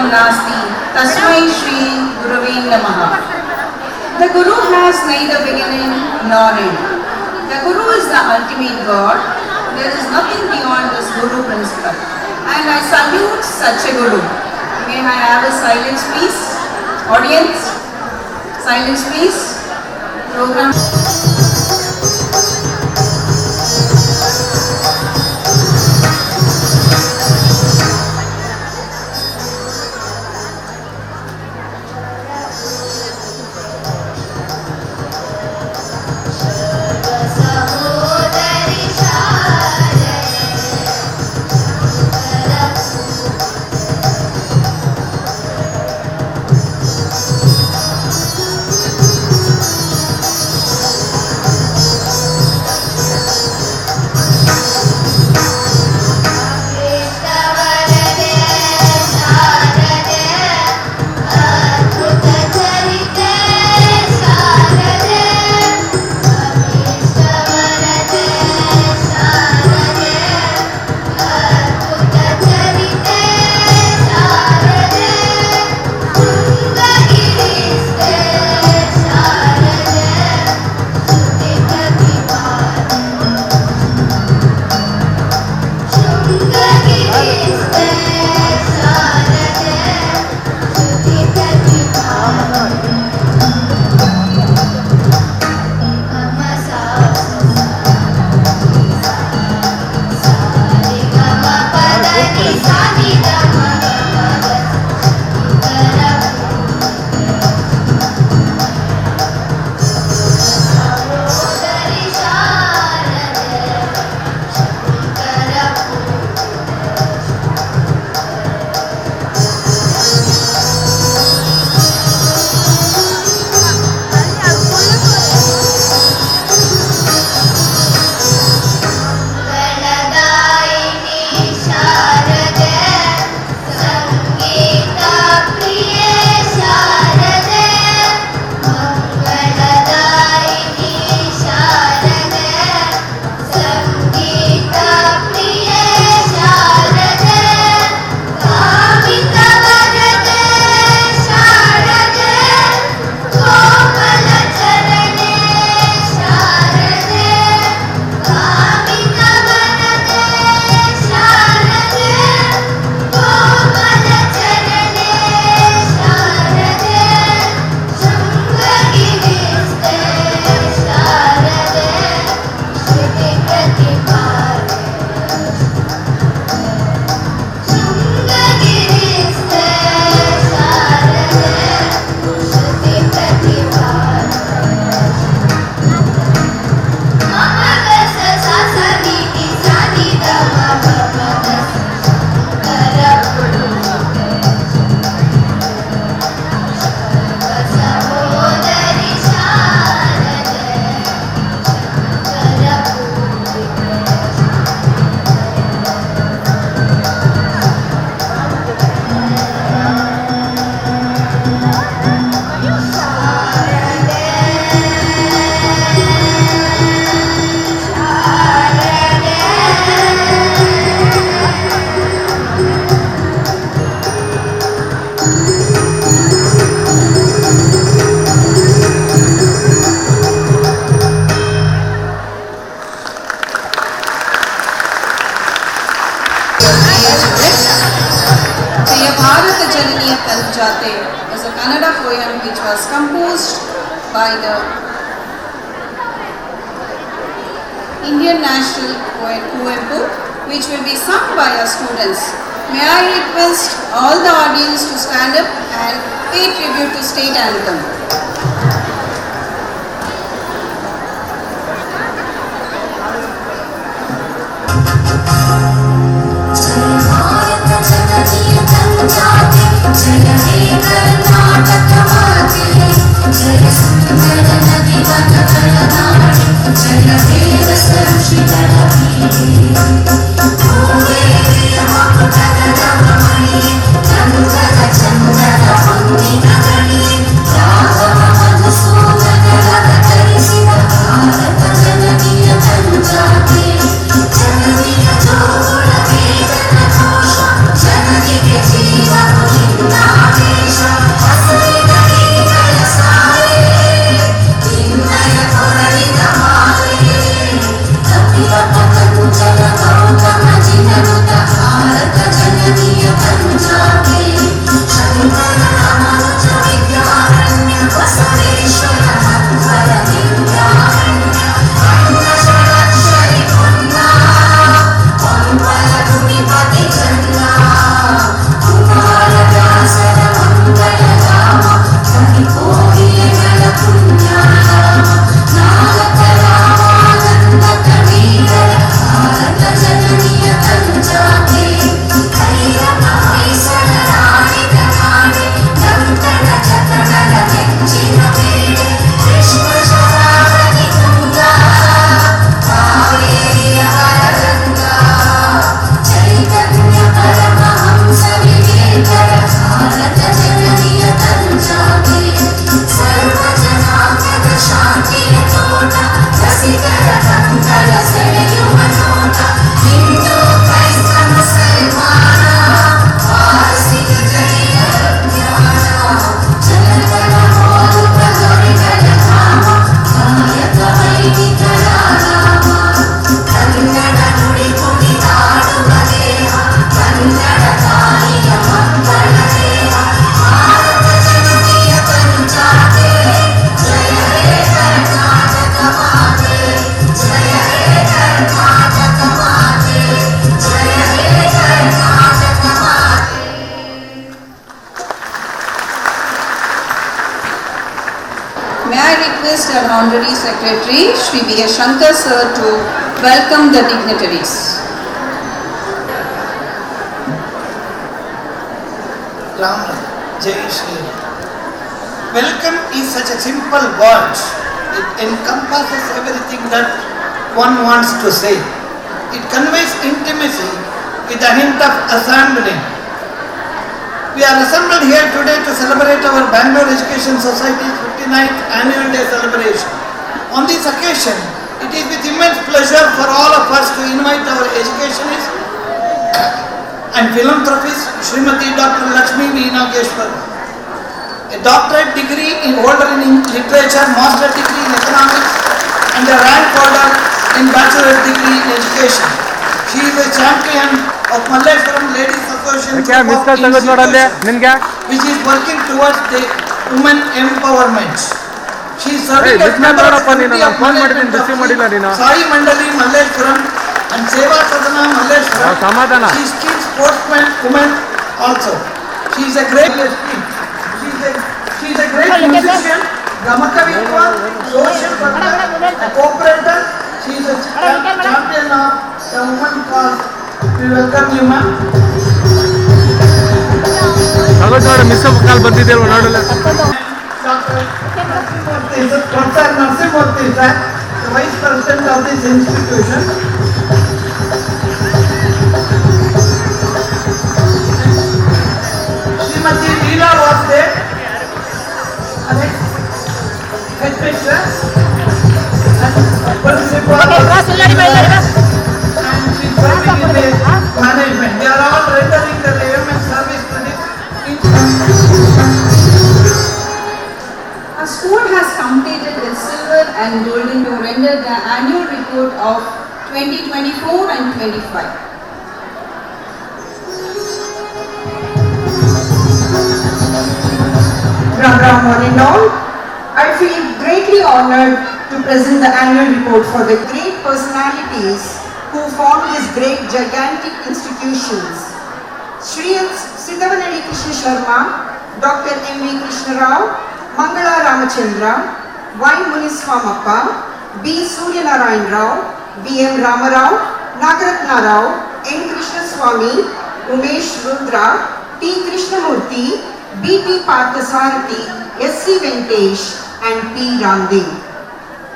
Paramanam Nasti Tasmai Shri Gurave Namaha. The Guru has neither beginning nor end. The Guru is the ultimate God. There is nothing beyond this Guru principle. And I salute such a Guru. May I have a silence please? Audience, silence please. Program. is a Kannada poem which was composed by the Indian national poet Kuvempu, which will be sung by our students. May I request all the audience to stand up and pay tribute to state anthem. Jana May I request our Honorary Secretary, Shri B. S. Shankar Sir, to welcome the dignitaries. Ram Jai Shri. Welcome is such a simple word. It encompasses everything that one wants to say. It conveys intimacy with a hint of assembling. We are assembled here today to celebrate our Bangalore Education Society's 59th Annual Day celebration. On this occasion, it is with immense pleasure for all of us to invite our educationists and philanthropist Srimati Dr. Lakshmi V. Nageshwar, a doctorate degree holder in literature, master degree in economics, and a rank holder in bachelor's degree in education. She is a champion of Malleshwaram Ladies Association which is working towards the women empowerment. She is serving as member of the committee of management of Sai Mandali Malleshwaram and Seva Sadhana Malleshwaram. She is keen sportsman woman also. She is a great musician, Gamakavitwa, social worker, a cooperator. She is a champion of the woman cause. We welcome you, ma'am. Dr. Narsimurthy, the Vice President of this institution. Srimati Leela was there. Headmistress and principal. And she's working in the management. They are all rendering the government service to this institution. Our school has completed its silver and golden to render the annual report of 2024 and 25. Ram morning all. I feel greatly honored to present the annual report for the great personalities who formed these great gigantic institutions. Shri Siddhavanali Krishna Sharma, Dr. M.V. Krishna Rao, Mangala Ramachandra, Y. Muniswamappa, B. Suryanarayan Rao, B. M. Ramarao, Nagaratna Rao, N. Krishna Swami, Umesh Rudra, T. Krishnamurthy, B. T. Parthasarathi, S. C. Venkatesh and P. Ramdev.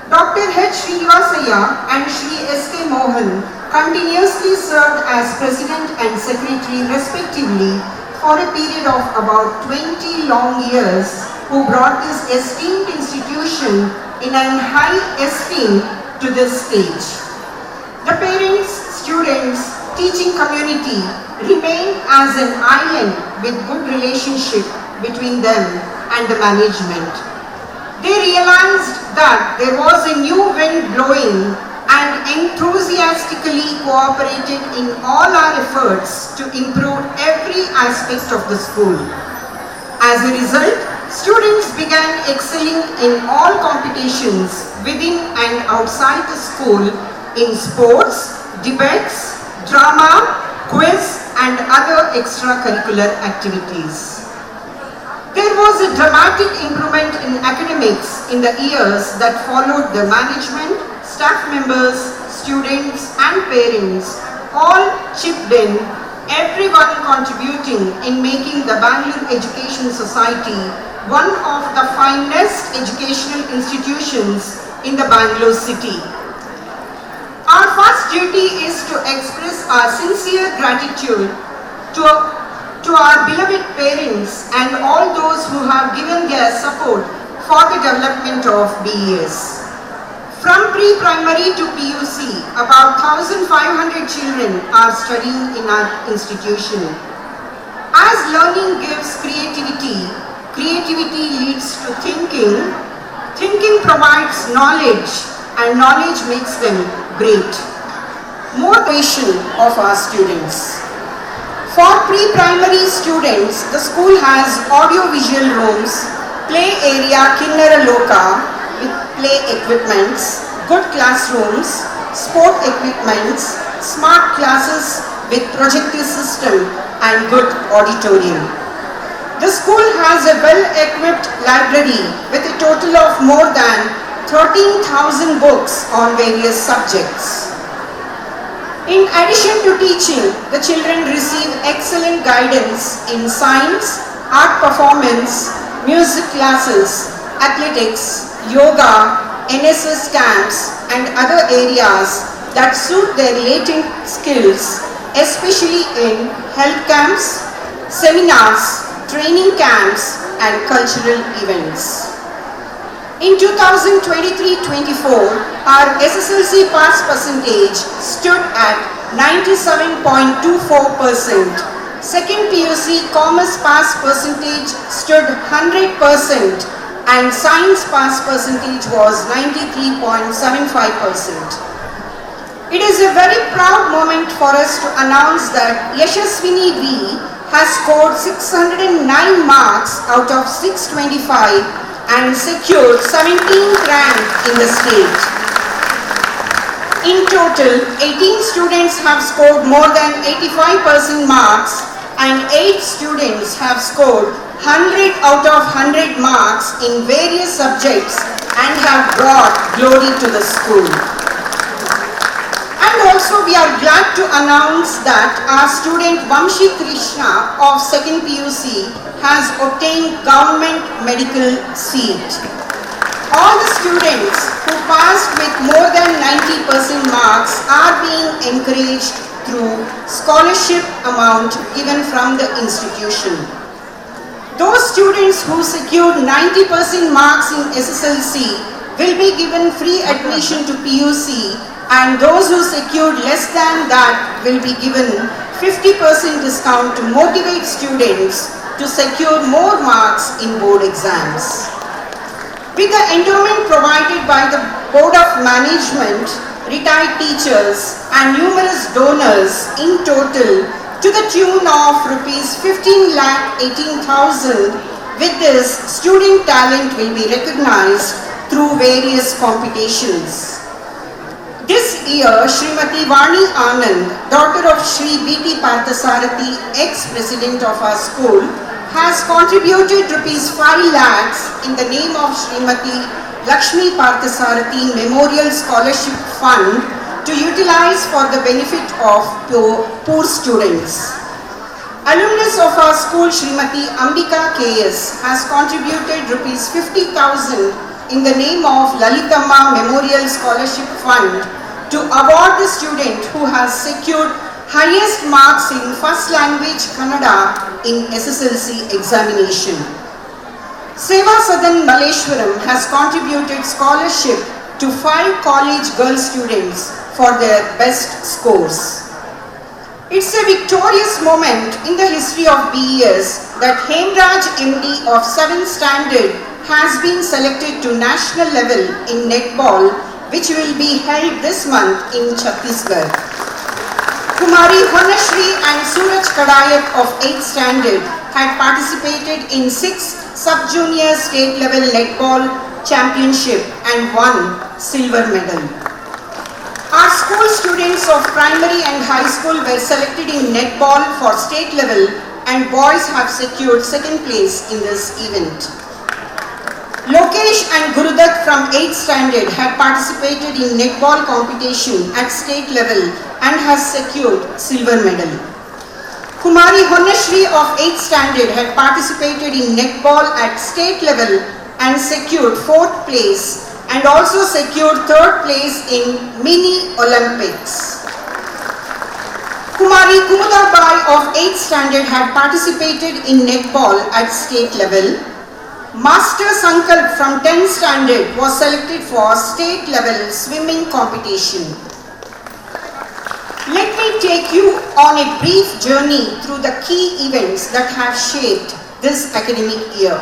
Dr. H. Srinivasaya and Shri S. K. Mohan continuously served as President and Secretary respectively for a period of about 20 long years, who brought this esteemed institution in an high esteem to this stage. The parents, students, teaching community remained as an island with good relationship between them and the management. They realized that there was a new wind blowing and enthusiastically cooperated in all our efforts to improve every aspect of the school. As a result, students began excelling in all competitions within and outside the school in sports, debates, drama, quiz and other extracurricular activities. There was a dramatic improvement in academics in the years that followed. The management, staff members, students and parents all chipped in, everyone contributing in making the Bangalore Education Society one of the finest educational institutions in the Bangalore city. Our first duty is to express our sincere gratitude to our beloved parents and all those who have given their support for the development of BES. From pre-primary to PUC, about 1,500 children are studying in our institution. As learning gives creativity, creativity leads to thinking, thinking provides knowledge, and knowledge makes them great. Motivation of our students. For pre-primary students, the school has audio-visual rooms, play area Kinnara Loka with play equipments, good classrooms, sport equipments, smart classes with projector system and good auditorium. The school has a well-equipped library with a total of more than 13,000 books on various subjects. In addition to teaching, the children receive excellent guidance in science, art performance, music classes, athletics, yoga, NSS camps, and other areas that suit their latent skills, especially in health camps, seminars, training camps, and cultural events. In 2023-24, our SSLC pass percentage stood at 97.24%. Second PUC Commerce pass percentage stood 100%, and Science pass percentage was 93.75%. It is a very proud moment for us to announce that Yashaswini V has scored 609 marks out of 625 and secured 17th rank in the state. In total, 18 students have scored more than 85% marks and 8 students have scored 100 out of 100 marks in various subjects and have brought glory to the school. And also we are glad to announce that our student Vamshi Krishna of 2nd PUC has obtained government medical seat. All the students who passed with more than 90% marks are being encouraged through scholarship amount given from the institution. Those students who secured 90% marks in SSLC will be given free admission to PUC, and those who secured less than that will be given 50% discount to motivate students to secure more marks in board exams. With the endowment provided by the Board of Management, retired teachers and numerous donors in total to the tune of Rs 15,18,000, with this student talent will be recognized through various competitions. This year, Srimati Vani Anand, daughter of Sri B.T. Parthasarathi, ex-president of our school, has contributed Rs 5 lakhs in the name of Srimati Lakshmi Parthasarathi Memorial Scholarship Fund to utilize for the benefit of poor students. Alumnus of our school, Srimati Ambika K.S., has contributed Rs 50,000 in the name of Lalitamma Memorial Scholarship Fund to award the student who has secured highest marks in first language Kannada in SSLC examination. Seva Sadan Malleshwaram has contributed scholarship to 5 college girl students for their best scores. It's a victorious moment in the history of BES that Hemraj MD of 7th standard has been selected to national level in netball, which will be held this month in Chhattisgarh. Kumari Honashri and Suraj Kadayak of 8th standard had participated in 6th sub-junior state level netball championship and won silver medal. Our school students of primary and high school were selected in netball for state level, and boys have secured 2nd place in this event. Lokesh and Gurudat from 8th standard had participated in netball competition at state level and has secured silver medal. Kumari Honashri of 8th standard had participated in netball at state level and secured 4th place and also secured 3rd place in mini Olympics. Kumari Kumudabai of 8th standard had participated in netball at state level. Master Sankalp from 10th standard was selected for state level swimming competition. Let me take you on a brief journey through the key events that have shaped this academic year.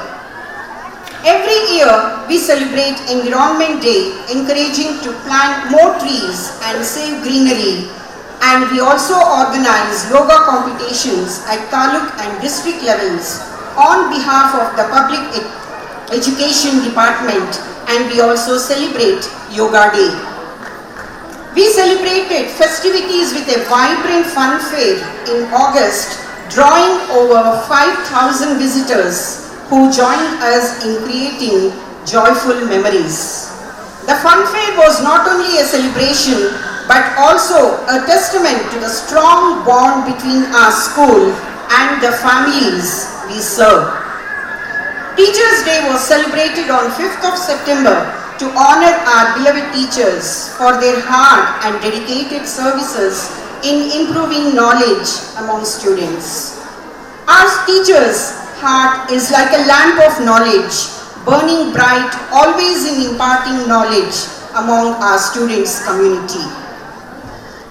Every year we celebrate Environment Day, encouraging to plant more trees and save greenery, and we also organize yoga competitions at taluk and district levels on behalf of the Public Education Department, and we also celebrate Yoga Day. We celebrated festivities with a vibrant fun fair in August drawing over 5,000 visitors who joined us in creating joyful memories. The fun fair was not only a celebration but also a testament to the strong bond between our school and the families we serve. Teachers' Day was celebrated on 5th of September to honor our beloved teachers for their hard and dedicated services in improving knowledge among students. Our teachers' heart is like a lamp of knowledge, burning bright, always in imparting knowledge among our students' community.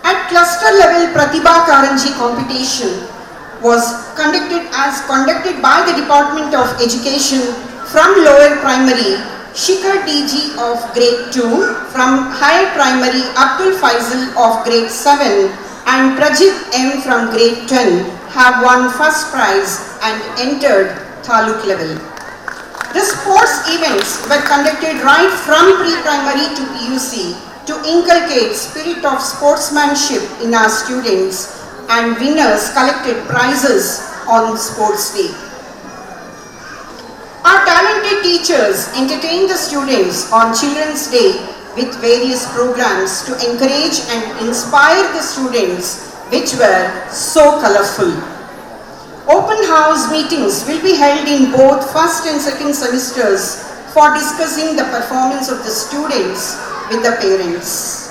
At cluster level, Pratibha Karanji competition was conducted by the Department of Education from lower primary, Shikhar DG of grade 2, from higher primary Abdul Faisal of grade 7 and Prajit M from grade 10 have won first prize and entered Taluk level. The sports events were conducted right from pre-primary to PUC to inculcate spirit of sportsmanship in our students, and winners collected prizes on Sports Day. Our talented teachers entertained the students on Children's Day with various programs to encourage and inspire the students, which were so colorful. Open house meetings will be held in both first and second semesters for discussing the performance of the students with the parents.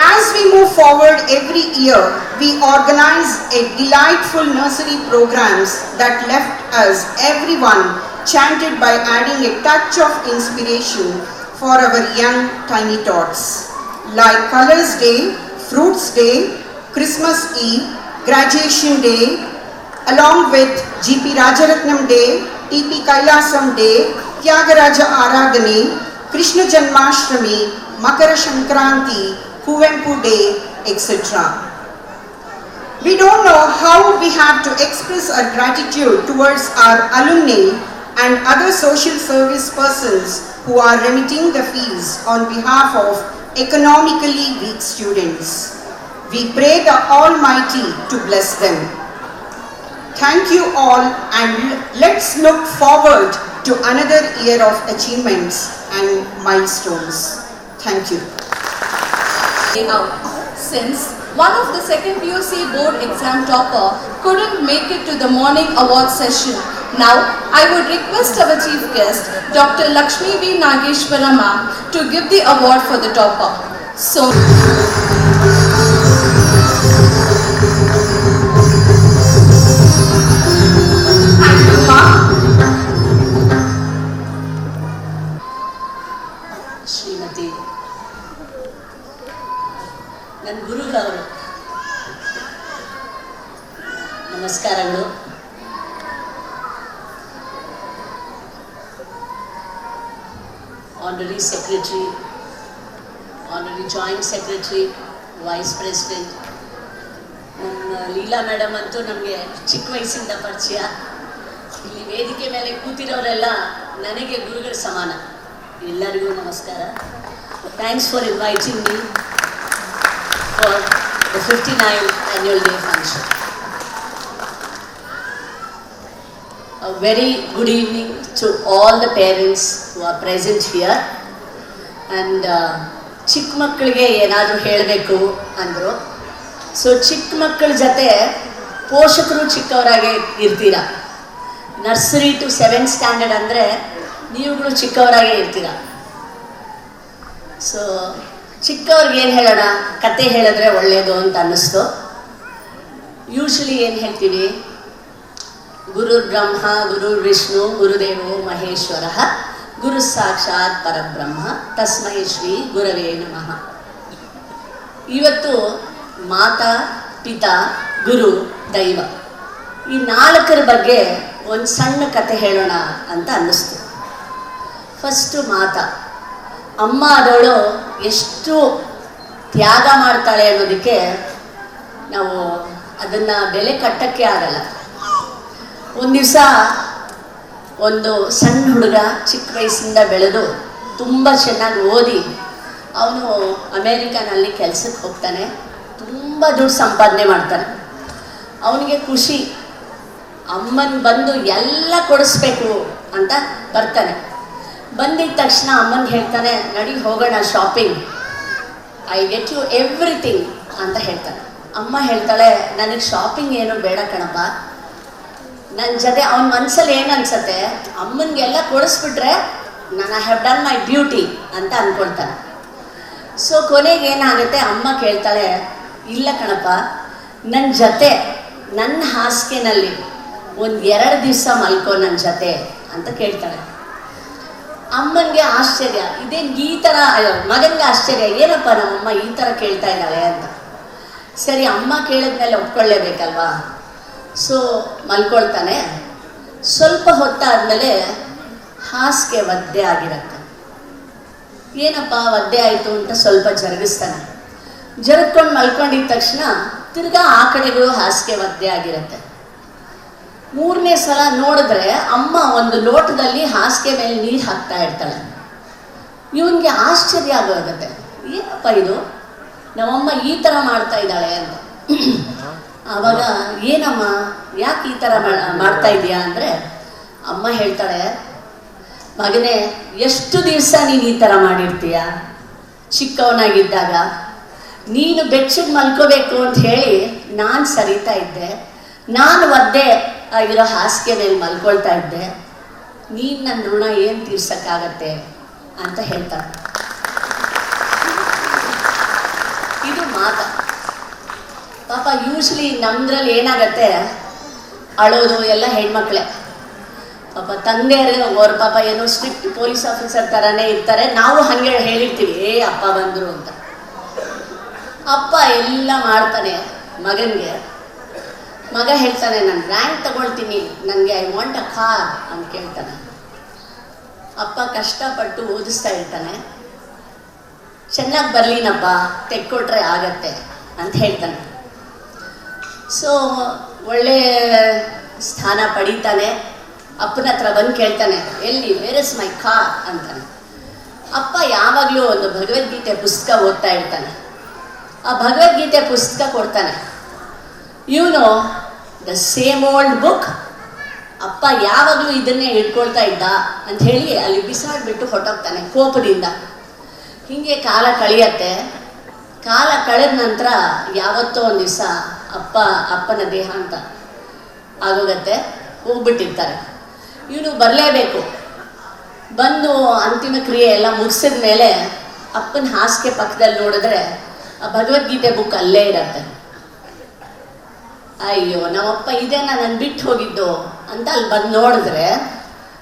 As we move forward every year, we organize a delightful nursery programs that left us everyone chanted by adding a touch of inspiration for our young tiny tots, like Colors Day, Fruits Day, Christmas Eve, Graduation Day, along with GP Rajaratnam Day, TP Kailasam Day, Tyagaraja Aradhane, Krishna Janmashtami, Makara Shankranti, Kuvempu Day, etc. We don't know how we have to express our gratitude towards our alumni and other social service persons who are remitting the fees on behalf of economically weak students. We pray the Almighty to bless them. Thank you all, and let's look forward to another year of achievements and milestones. Thank you. Since one of the second PUC board exam topper couldn't make it to the morning award session, now I would request our chief guest, Dr. Lakshmi V. Nageshwara ma'am, to give the award for the topper. So, thank you, ma'am. Shrimati ನನ್ನ ಗುರುಗಳವರು, ನಮಸ್ಕಾರಗಳು. Honorary secretary, honorary joint secretary, vice president, ನನ್ನ Leela madam ಅಂತೂ ನಮಗೆ ಚಿಕ್ಕ ವಯಸ್ಸಿಂದ ಪರಿಚಯ. ಇಲ್ಲಿ ವೇದಿಕೆ ಮೇಲೆ ಕೂತಿರೋರೆಲ್ಲ ನನಗೆ ಗುರುಗಳ ಸಮಾನ. ಎಲ್ಲರಿಗೂ ನಮಸ್ಕಾರ. Thanks for inviting me for the 59th annual day function. A very good evening to all the parents who are present here. And ಚಿಕ್ಕ ಮಕ್ಕಳಿಗೆ ಏನಾದರೂ ಹೇಳಬೇಕು ಅಂದರು. ಸೊ ಚಿಕ್ಕ ಮಕ್ಕಳ ಜೊತೆ ಪೋಷಕರು ಚಿಕ್ಕವರಾಗೆ ಇರ್ತೀರ. ನರ್ಸರಿ ಟು 7th ಸ್ಟ್ಯಾಂಡರ್ಡ್ ಅಂದರೆ ನೀವುಗಳು ಚಿಕ್ಕವರಾಗೆ ಇರ್ತೀರ. ಸೊ ಚಿಕ್ಕವ್ರಿಗೆ ಏನು ಹೇಳೋಣ, ಕತೆ ಹೇಳಿದ್ರೆ ಒಳ್ಳೆಯದು ಅಂತ ಅನ್ನಿಸ್ತು. ಯೂಶ್ವಲಿ ಏನು ಹೇಳ್ತೀವಿ, ಗುರು ಬ್ರಹ್ಮ ಗುರು ವಿಷ್ಣು ಗುರುದೇವೋ ಮಹೇಶ್ವರ ಗುರು ಸಾಕ್ಷಾತ್ ಪರಬ್ರಹ್ಮ ತಸ್ಮೈ ಶ್ರೀ ಗುರವೇ ನಮಃ. ಇವತ್ತು ಮಾತಾ ಪಿತಾ ಗುರು ದೈವ ಈ ನಾಲ್ಕರ ಬಗ್ಗೆ ಒಂದು ಸಣ್ಣ ಕತೆ ಹೇಳೋಣ ಅಂತ ಅನ್ನಿಸ್ತು. ಫಸ್ಟು ಮಾತಾ, ಅಮ್ಮ ಆದವಳು ಎಷ್ಟು ತ್ಯಾಗ ಮಾಡ್ತಾಳೆ ಅನ್ನೋದಕ್ಕೆ ನಾವು ಅದನ್ನು ಬೆಲೆ ಕಟ್ಟಕ್ಕೆ ಆಗಲ್ಲ. ಒಂದು ದಿವಸ ಒಂದು ಸಣ್ಣ ಹುಡುಗ ಚಿಕ್ಕ ವಯಸ್ಸಿಂದ ಬೆಳೆದು ತುಂಬ ಚೆನ್ನಾಗಿ ಓದಿ ಅವನು ಅಮೇರಿಕಾನಲ್ಲಿ ಕೆಲಸಕ್ಕೆ ಹೋಗ್ತಾನೆ, ತುಂಬ ದುಡ್ಡು ಸಂಪಾದನೆ ಮಾಡ್ತಾನೆ. ಅವನಿಗೆ ಖುಷಿ, ಅಮ್ಮನ್ ಬಂದು ಎಲ್ಲ ಕೊಡಿಸ್ಬೇಕು ಅಂತ ಬರ್ತಾನೆ. ಬಂದಿದ್ದ ತಕ್ಷಣ ಅಮ್ಮನಿಗೆ ಹೇಳ್ತಾನೆ, ನಡಿ ಹೋಗೋಣ shopping, I get you everything ಅಂತ ಹೇಳ್ತಾನೆ. ಅಮ್ಮ ಹೇಳ್ತಾಳೆ, ನನಗೆ ಶಾಪಿಂಗ್ ಏನು ಬೇಡ ಕಣಪ್ಪ, ನನ್ನ ಜೊತೆ ಅವನ ಮನಸ್ಸಲ್ಲಿ ಏನು ಅನ್ಸತ್ತೆ, ಅಮ್ಮನಿಗೆಲ್ಲ ಕೊಡಿಸ್ಬಿಟ್ರೆ ನಾನು I have done my duty ಅಂತ ಅಂದ್ಕೊಳ್ತಾನೆ. ಸೊ ಕೊನೆಗೆ ಏನಾಗುತ್ತೆ, ಅಮ್ಮ ಕೇಳ್ತಾಳೆ, ಇಲ್ಲ ಕಣಪ್ಪ, ನನ್ನ ಜೊತೆ ನನ್ನ ಹಾಸಿಗೆನಲ್ಲಿ 1-2 ದಿವಸ ಮಲ್ಕೋ ನನ್ನ ಜೊತೆ ಅಂತ ಕೇಳ್ತಾಳೆ. ಅಮ್ಮನಿಗೆ ಆಶ್ಚರ್ಯ, ಇದೇನು ಈ ಥರ, ಮಗನಿಗೆ ಆಶ್ಚರ್ಯ, ಏನಪ್ಪ ನಮ್ಮಮ್ಮ ಈ ಥರ ಕೇಳ್ತಾ ಇದ್ದಾಳೆ ಅಂತ. ಸರಿ, ಅಮ್ಮ ಕೇಳಿದ್ಮೇಲೆ ಒಪ್ಕೊಳ್ಳೇಬೇಕಲ್ವಾ. ಸೊ ಮಲ್ಕೊಳ್ತಾನೆ. ಸ್ವಲ್ಪ ಹೊತ್ತಾದಮೇಲೆ ಹಾಸಿಗೆ ಒದ್ದೆ ಆಗಿರುತ್ತೆ. ಏನಪ್ಪ ಒದ್ದೆ ಆಯಿತು ಅಂತ ಸ್ವಲ್ಪ ಜರುಗಿಸ್ತಾನೆ. ಜರುಗ್ಕೊಂಡು ಮಲ್ಕೊಂಡಿದ್ದ ತಕ್ಷಣ ತಿರ್ಗಾ ಆ ಕಡೆಗೂ ಹಾಸಿಗೆ ಒದ್ದೆ ಆಗಿರುತ್ತೆ. 3ನೇ ಸಲ ನೋಡಿದ್ರೆ ಅಮ್ಮ ಒಂದು ಲೋಟದಲ್ಲಿ ಹಾಸಿಗೆ ಮೇಲೆ ನೀರು ಹಾಕ್ತಾ ಇರ್ತಾಳೆ. ಇವನಿಗೆ ಆಶ್ಚರ್ಯ ಆಗೋಗುತ್ತೆ, ಏನಪ್ಪ ಇದು, ನಮ್ಮಮ್ಮ ಈ ಥರ ಮಾಡ್ತಾ ಇದ್ದಾಳೆ ಅಂತ. ಆವಾಗ ಏನಮ್ಮ, ಯಾಕೆ ಈ ಥರ ಮಾಡ್ತಾ ಇದೀಯಾ ಅಂದರೆ, ಅಮ್ಮ ಹೇಳ್ತಾಳೆ, ಮಗನೇ, ಎಷ್ಟು ದಿವಸ ನೀನು ಈ ಥರ ಮಾಡಿರ್ತೀಯ, ಚಿಕ್ಕವನಾಗಿದ್ದಾಗ ನೀನು ಬೆಚ್ಚಗೆ ಮಲ್ಕೋಬೇಕು ಅಂತ ಹೇಳಿ ನಾನು ಸರಿತಾ ಇದ್ದೆ, ನಾನು ಒದ್ದೆ ಆಗಿರೋ ಹಾಸಿಗೆ ಮೇಲೆ ಮಲ್ಕೊಳ್ತಾ ಇದ್ದೆ, ನೀನು ನನ್ನ ಋಣ ಏನು ತೀರ್ಸಕ್ಕಾಗತ್ತೆ ಅಂತ ಹೇಳ್ತಾಳೆ. ಇದು ಮಾತು. ಪಾಪ ಯೂಶ್ವಲಿ ನಮ್ದ್ರಲ್ಲಿ ಏನಾಗತ್ತೆ, ಅಳೋದು ಎಲ್ಲ ಹೆಣ್ಮಕ್ಳೇ. ಪಾಪ ತಂದೆಯರು ಅವ್ರ ಪಾಪ ಏನೋ ಸ್ಟ್ರಿಕ್ಟ್ ಪೊಲೀಸ್ ಆಫೀಸರ್ ಥರನೇ ಇರ್ತಾರೆ. ನಾವು ಹಾಗೆ ಹೇಳಿರ್ತೀವಿ, ಅಪ್ಪ ಬಂದರು ಅಂತ. ಅಪ್ಪ ಎಲ್ಲ ಮಾಡ್ತಾನೆ ಮಗನಿಗೆ. ಮಗ ಹೇಳ್ತಾನೆ, ನಾನು ರ್ಯಾಂಕ್ ತಗೊಳ್ತೀನಿ, ನನಗೆ ಐ ವಾಂಟ್ ಅ ಕಾರ್ ಅಂತ ಕೇಳ್ತಾನೆ. ಅಪ್ಪ ಕಷ್ಟಪಟ್ಟು ಓದಿಸ್ತಾ ಇರ್ತಾನೆ. ಚೆನ್ನಾಗಿ ಬರಲಿನಪ್ಪ, ತೆಕ್ಕೊಟ್ರೆ ಆಗತ್ತೆ ಅಂತ ಹೇಳ್ತಾನೆ. ಸೊ ಒಳ್ಳೆ ಸ್ಥಾನ ಪಡೀತಾನೆ. ಅಪ್ಪನ ಹತ್ರ ಬಂದು ಕೇಳ್ತಾನೆ, ಎಲ್ಲಿ, ವೇರ್ ಇಸ್ ಮೈ ಕಾರ್ ಅಂತಾನೆ. ಅಪ್ಪ ಯಾವಾಗಲೂ ಒಂದು ಭಗವದ್ಗೀತೆ ಪುಸ್ತಕ ಓದ್ತಾ ಇರ್ತಾನೆ. ಆ ಭಗವದ್ಗೀತೆ ಪುಸ್ತಕ ಕೊಡ್ತಾನೆ. ಇವನು ದ ಸೇಮ್ ಓಲ್ಡ್ ಬುಕ್, ಅಪ್ಪ ಯಾವಾಗಲೂ ಇದನ್ನೇ ಇಟ್ಕೊಳ್ತಾ ಇದ್ದ ಅಂತ ಹೇಳಿ ಅಲ್ಲಿ ಬಿಸಾಡ್ಬಿಟ್ಟು ಹೊಟ್ಟೋಗ್ತಾನೆ ಕೋಪದಿಂದ. ಹೀಗೆ ಕಾಲ ಕಳೆಯತ್ತೆ. ಕಾಲ ಕಳೆದ ನಂತರ ಯಾವತ್ತೋ ಒಂದು ದಿವಸ ಅಪ್ಪನ ದೇಹಾಂತ ಆಗೋಗತ್ತೆ, ಹೋಗ್ಬಿಟ್ಟಿರ್ತಾರೆ. ಇವನು ಬರಲೇಬೇಕು. ಬಂದು ಅಂತಿಮ ಕ್ರಿಯೆ ಎಲ್ಲ ಮುಗಿಸಿದ ಮೇಲೆ ಅಪ್ಪನ ಹಾಸಿಗೆ ಪಕ್ಕದಲ್ಲಿ ನೋಡಿದ್ರೆ ಆ ಭಗವದ್ಗೀತೆ ಬುಕ್ ಅಲ್ಲೇ ಇರತ್ತೆ. ಅಯ್ಯೋ, ನಮ್ಮಪ್ಪ ಇದೇನ ನಾನು ಬಿಟ್ಟು ಹೋಗಿದ್ದು ಅಂತ ಅಲ್ಲಿ ಬಂದು ನೋಡಿದ್ರೆ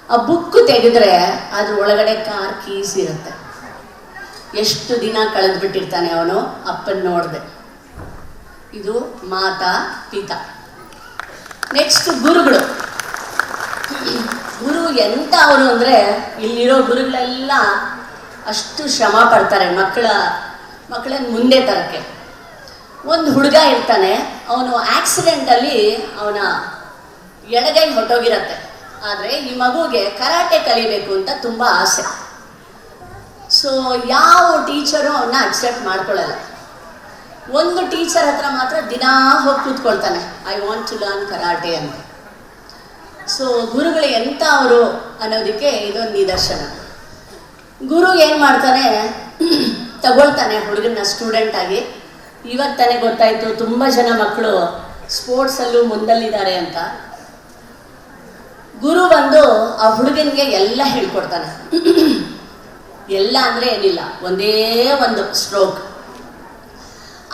ಆ ಬುಕ್ ತೆಗೆದ್ರೆ ಅದ್ರ ಒಳಗಡೆ ಕಾರ್ ಕೀಸ್ ಇರುತ್ತೆ. ಎಷ್ಟು ದಿನ ಕಳೆದ್ಬಿಟ್ಟಿರ್ತಾನೆ ಅವನು ಅಪ್ಪನ ನೋಡಿದೆ. ಇದು ಮಾತಾ ಪಿತಾ. ನೆಕ್ಸ್ಟ್ ಗುರುಗಳು. ಗುರು ಎಂತ ಅವರು ಅಂದರೆ, ಇಲ್ಲಿರೋ ಗುರುಗಳೆಲ್ಲ ಅಷ್ಟು ಶ್ರಮ ಪಡ್ತಾರೆ ಮಕ್ಕಳನ್ನ ಮುಂದೆ ತರಕ್ಕೆ. ಒಂದು ಹುಡುಗ ಇರ್ತಾನೆ, ಅವನು ಆಕ್ಸಿಡೆಂಟಲ್ಲಿ ಅವನ ಎಡಗೈ ಹೊಟ್ಟೋಗಿರತ್ತೆ. ಆದರೆ ಈ ಮಗುಗೆ ಕರಾಟೆ ಕಲಿಬೇಕು ಅಂತ ತುಂಬ ಆಸೆ. ಸೊ ಯಾವ ಟೀಚರು ಅವನ್ನ ಅಕ್ಸೆಪ್ಟ್ ಮಾಡ್ಕೊಳ್ಳಲ್ಲ. ಒಂದು ಟೀಚರ್ ಹತ್ರ ಮಾತ್ರ ದಿನಾ ಹೋಗಿ ಕೂತ್ಕೊಳ್ತಾನೆ, I want to learn karate ಅಂತ. ಸೊ ಗುರುಗಳು ಎಂಥ ಅವರು ಅನ್ನೋದಕ್ಕೆ ಇದೊಂದು ನಿದರ್ಶನ. ಗುರು ಏನು ಮಾಡ್ತಾನೆ, ತಗೊಳ್ತಾನೆ ಹುಡುಗನ ಸ್ಟೂಡೆಂಟ್ ಆಗಿ. ಇವಾಗ ತಾನೇ ಗೊತ್ತಾಯಿತು ತುಂಬ ಜನ ಮಕ್ಕಳು ಸ್ಪೋರ್ಟ್ಸಲ್ಲೂ ಮುಂದಲ್ಲಿದ್ದಾರೆ ಅಂತ. ಗುರು ಬಂದು ಆ ಹುಡುಗನಿಗೆ ಎಲ್ಲ ಹೇಳ್ಕೊಡ್ತಾನೆ. ಎಲ್ಲ ಅಂದರೆ ಏನಿಲ್ಲ, ಒಂದೇ ಒಂದು ಸ್ಟ್ರೋಕ್.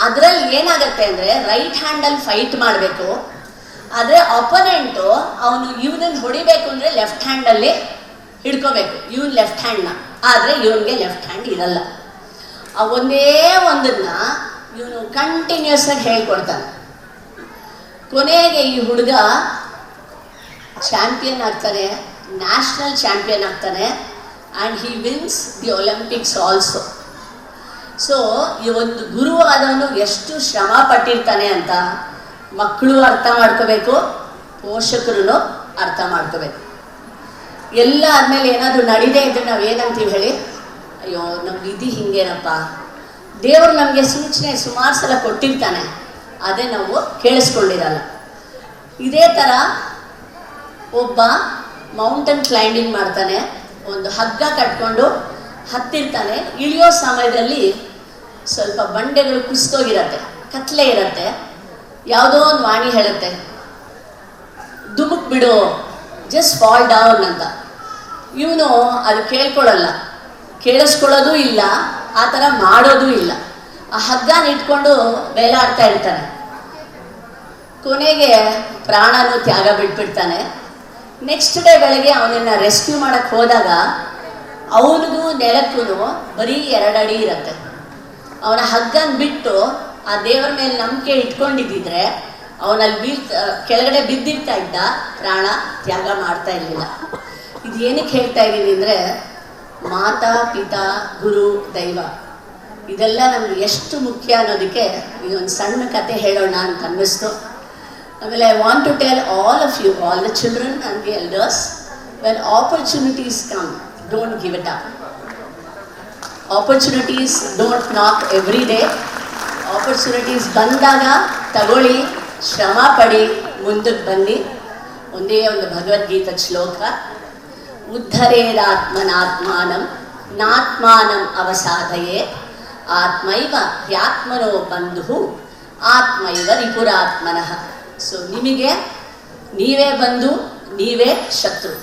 ಅದರಲ್ಲಿ ಏನಾಗುತ್ತೆ ಅಂದರೆ, ರೈಟ್ ಹ್ಯಾಂಡಲ್ಲಿ ಫೈಟ್ ಮಾಡಬೇಕು. ಆದರೆ ಅಪೋನೆಂಟು ಅವನು ಇವನನ್ನು ಹೊಡಿಬೇಕು ಅಂದರೆ ಲೆಫ್ಟ್ ಹ್ಯಾಂಡಲ್ಲಿ ಹಿಡ್ಕೋಬೇಕು, ಇವನು ಲೆಫ್ಟ್ ಹ್ಯಾಂಡ್ನ. ಆದರೆ ಇವನಿಗೆ ಲೆಫ್ಟ್ ಹ್ಯಾಂಡ್ ಇರಲ್ಲ. ಆ ಒಂದೇ ಒಂದನ್ನ ಇವನು ಕಂಟಿನ್ಯೂಸ್ ಆಗಿ ಹೇಳ್ಕೊಡ್ತಾನೆ. ಕೊನೆಗೆ ಈ ಹುಡುಗ ಚಾಂಪಿಯನ್ ಆಗ್ತಾನೆ, ನ್ಯಾಷನಲ್ ಚಾಂಪಿಯನ್ ಆಗ್ತಾನೆ, and he wins the Olympics also. So ಈ ಒಂದು ಗುರು ಆದವನು ಎಷ್ಟು ಶ್ರಮ ಪಟ್ಟಿರ್ತಾನೆ ಅಂತ ಮಕ್ಕಳು ಅರ್ಥ ಮಾಡ್ಕೋಬೇಕು, ಪೋಷಕರು ಅರ್ಥ ಮಾಡ್ಕೋಬೇಕು. ಎಲ್ಲ ಆದಮೇಲೆ ಏನಾದರೂ ನಡೀದೇ ಇದ್ದರೆ ನಾವು ಏನಂತೀವಿ ಹೇಳಿ, ಅಯ್ಯೋ ನಮ್ಮ ವಿಧಿ ಹಿಂಗೇನಪ್ಪ. ದೇವರು ನಮಗೆ ಸೂಚನೆ ಸುಮಾರು ಸಲ ಕೊಟ್ಟಿರ್ತಾನೆ, ಅದೇ ನಾವು ಕೇಳಿಸ್ಕೊಂಡಿರಲ್ಲ. ಇದೇ ಥರ ಒಬ್ಬ ಮೌಂಟನ್ ಕ್ಲೈಂಬಿಂಗ್ ಮಾಡ್ತಾನೆ, ಒಂದು ಹಗ್ಗ ಕಟ್ಕೊಂಡು ಹತ್ತಿರ್ತಾನೆ. ಇಳಿಯೋ ಸಮಯದಲ್ಲಿ ಸ್ವಲ್ಪ ಬಂಡೆಗಳು ಕುಸಿತೋಗಿರತ್ತೆ, ಕತ್ಲೆ ಇರತ್ತೆ. ಯಾವುದೋ ಒಂದು ವಾಣಿ ಹೇಳುತ್ತೆ, ದುಮುಕ್ ಬಿಡು, ಜಸ್ಟ್ ಫಾಲ್ ಡೌನ್ ಅಂತ. ಇವನು ಅದು ಕೇಳ್ಕೊಳ್ಳಲ್ಲ, ಕೇಳಿಸ್ಕೊಳ್ಳೋದು ಇಲ್ಲ, ಆ ಥರ ಮಾಡೋದು ಇಲ್ಲ. ಆ ಹಗ್ಗನ ಇಟ್ಕೊಂಡು ಬೇಲಾಡ್ತಾ ಇರ್ತಾನೆ. ಕೊನೆಗೆ ಪ್ರಾಣನೂ ತ್ಯಾಗ ಬಿಟ್ಬಿಡ್ತಾನೆ. ನೆಕ್ಸ್ಟ್ ಡೇ ಬೆಳಗ್ಗೆ ಅವನನ್ನು ರೆಸ್ಕ್ಯೂ ಮಾಡೋಕ್ಕೆ ಹೋದಾಗ ಅವನಿಗೂ ನೆಲಕ್ಕೂ ಬರೀ 2 ಅಡಿ ಇರುತ್ತೆ. ಅವನ ಹಗ್ಗನ ಬಿಟ್ಟು ಆ ದೇವರ ಮೇಲೆ ನಂಬಿಕೆ ಇಟ್ಕೊಂಡಿದ್ದಿದ್ರೆ ಅವನಲ್ಲಿ ಕೆಳಗಡೆ ಬಿದ್ದಿರ್ತಾ ಇದ್ದ, ಪ್ರಾಣ ತ್ಯಾಗ ಮಾಡ್ತಾ ಇರಲಿಲ್ಲ. ಇದು ಏನಕ್ಕೆ ಹೇಳ್ತಾ ಇದ್ದೀನಿ ಅಂದರೆ, ಮಾತಾ ಪಿತಾ ಗುರು ದೈವ ಇದೆಲ್ಲ ನಮ್ಗೆ ಎಷ್ಟು ಮುಖ್ಯ ಅನ್ನೋದಕ್ಕೆ ಇದೊಂದು ಸಣ್ಣ ಕತೆ ಹೇಳೋಣ ಅಂತ ಅನ್ನಿಸ್ತು. ಆಮೇಲೆ I want to tell all of you, all the children and the elders, when opportunities come, don't give it up. Opportunities don't knock every day. Opportunities ಬಂದಾಗ ತಗೊಳ್ಳಿ, ಶ್ರಮ ಪಡಿ, ಮುಂದಕ್ಕೆ ಬನ್ನಿ. ಒಂದೇ ಒಂದು ಭಗವದ್ಗೀತಾ ಶ್ಲೋಕ, ಉದ್ಧರೇದಾತ್ಮನಾತ್ಮಾನಂ ನಾತ್ಮಾನಂ ಅವಸಾಧಯೇ ಆತ್ಮೈವ ಹ್ಯಾತ್ಮನೋ ಬಂಧು ಆತ್ಮೈವ ರಿಪುರಾತ್ಮನಃ. ಸೊ ನಿಮಗೆ ನೀವೇ ಬಂಧು, ನೀವೇ ಶತ್ರು.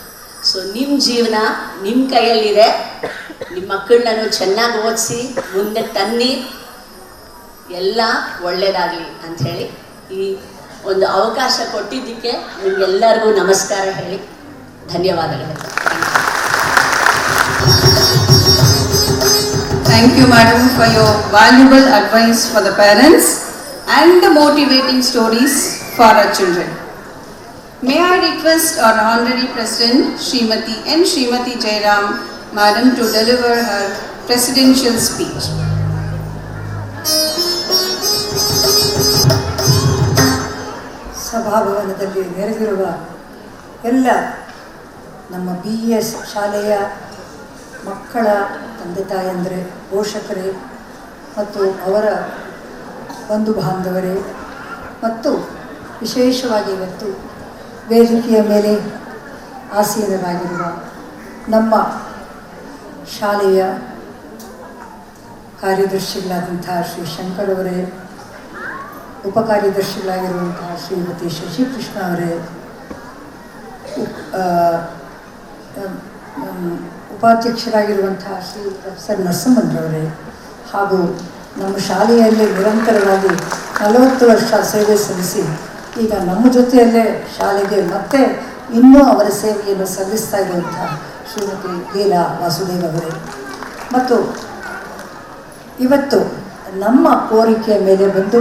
ಸೊ ನಿಮ್ಮ ಜೀವನ ನಿಮ್ಮ ಕೈಯಲ್ಲಿದೆ. ನಿಮ್ಮ ಮಕ್ಕಳನ್ನು ಚೆನ್ನಾಗಿ ಓದಿಸಿ ಮುಂದೆ ತನ್ನಿ, ಎಲ್ಲ ಒಳ್ಳೆಯದಾಗಲಿ ಅಂಥೇಳಿ ಈ ಒಂದು ಅವಕಾಶ ಕೊಟ್ಟಿದ್ದಕ್ಕೆ ನಿಮಗೆಲ್ಲರಿಗೂ ನಮಸ್ಕಾರ ಹೇಳಿ ಧನ್ಯವಾದಗಳು. Thank you, madam, for your valuable advice for the parents and the motivating stories for our children. May I request our Honorary President, Srimati N. Srimati Jairam, madam, to deliver her presidential speech. ಸಭಾಭವನದಲ್ಲಿ ನೆರೆದಿರುವ ಎಲ್ಲ ನಮ್ಮ BES ಶಾಲೆಯ ಮಕ್ಕಳ ತಂದೆ ತಾಯಂದರೆ, ಪೋಷಕರೇ ಮತ್ತು ಅವರ ಬಂಧು ಬಾಂಧವರೇ, ಮತ್ತು ವಿಶೇಷವಾಗಿ ಇವತ್ತು ವೇದಿಕೆಯ ಮೇಲೆ ಆಸೀನರಾಗಿರುವ ನಮ್ಮ ಶಾಲೆಯ ಕಾರ್ಯದರ್ಶಿಗಳಾದಂತಹ ಶ್ರೀ ಶಂಕರ್ ಅವರೇ, ಉಪಕಾರ್ಯದರ್ಶಿಗಳಾಗಿರುವಂತಹ ಶ್ರೀಮತಿ ಶಶಿಕೃಷ್ಣ ಅವರೇ, ಉಪಾಧ್ಯಕ್ಷರಾಗಿರುವಂತಹ ಶ್ರೀ ಪ್ರೊಫೆಸರ್ ನರಸಿಂಹನ್ರವರೇ, ಹಾಗೂ ನಮ್ಮ ಶಾಲೆಯಲ್ಲಿ ನಿರಂತರವಾಗಿ 40 ವರ್ಷ ಸೇವೆ ಸಲ್ಲಿಸಿ ಈಗ ನಮ್ಮ ಜೊತೆಯಲ್ಲೇ ಶಾಲೆಗೆ ಮತ್ತೆ ಇನ್ನೂ ಅವರ ಸೇವೆಯನ್ನು ಸಲ್ಲಿಸ್ತಾ ಇರುವಂಥ ಶ್ರೀಮತಿ ಲೀಲಾ ವಾಸುದೇವ್ ಅವರೇ, ಮತ್ತು ಇವತ್ತು ನಮ್ಮ ಕೋರಿಕೆಯ ಮೇಲೆ ಬಂದು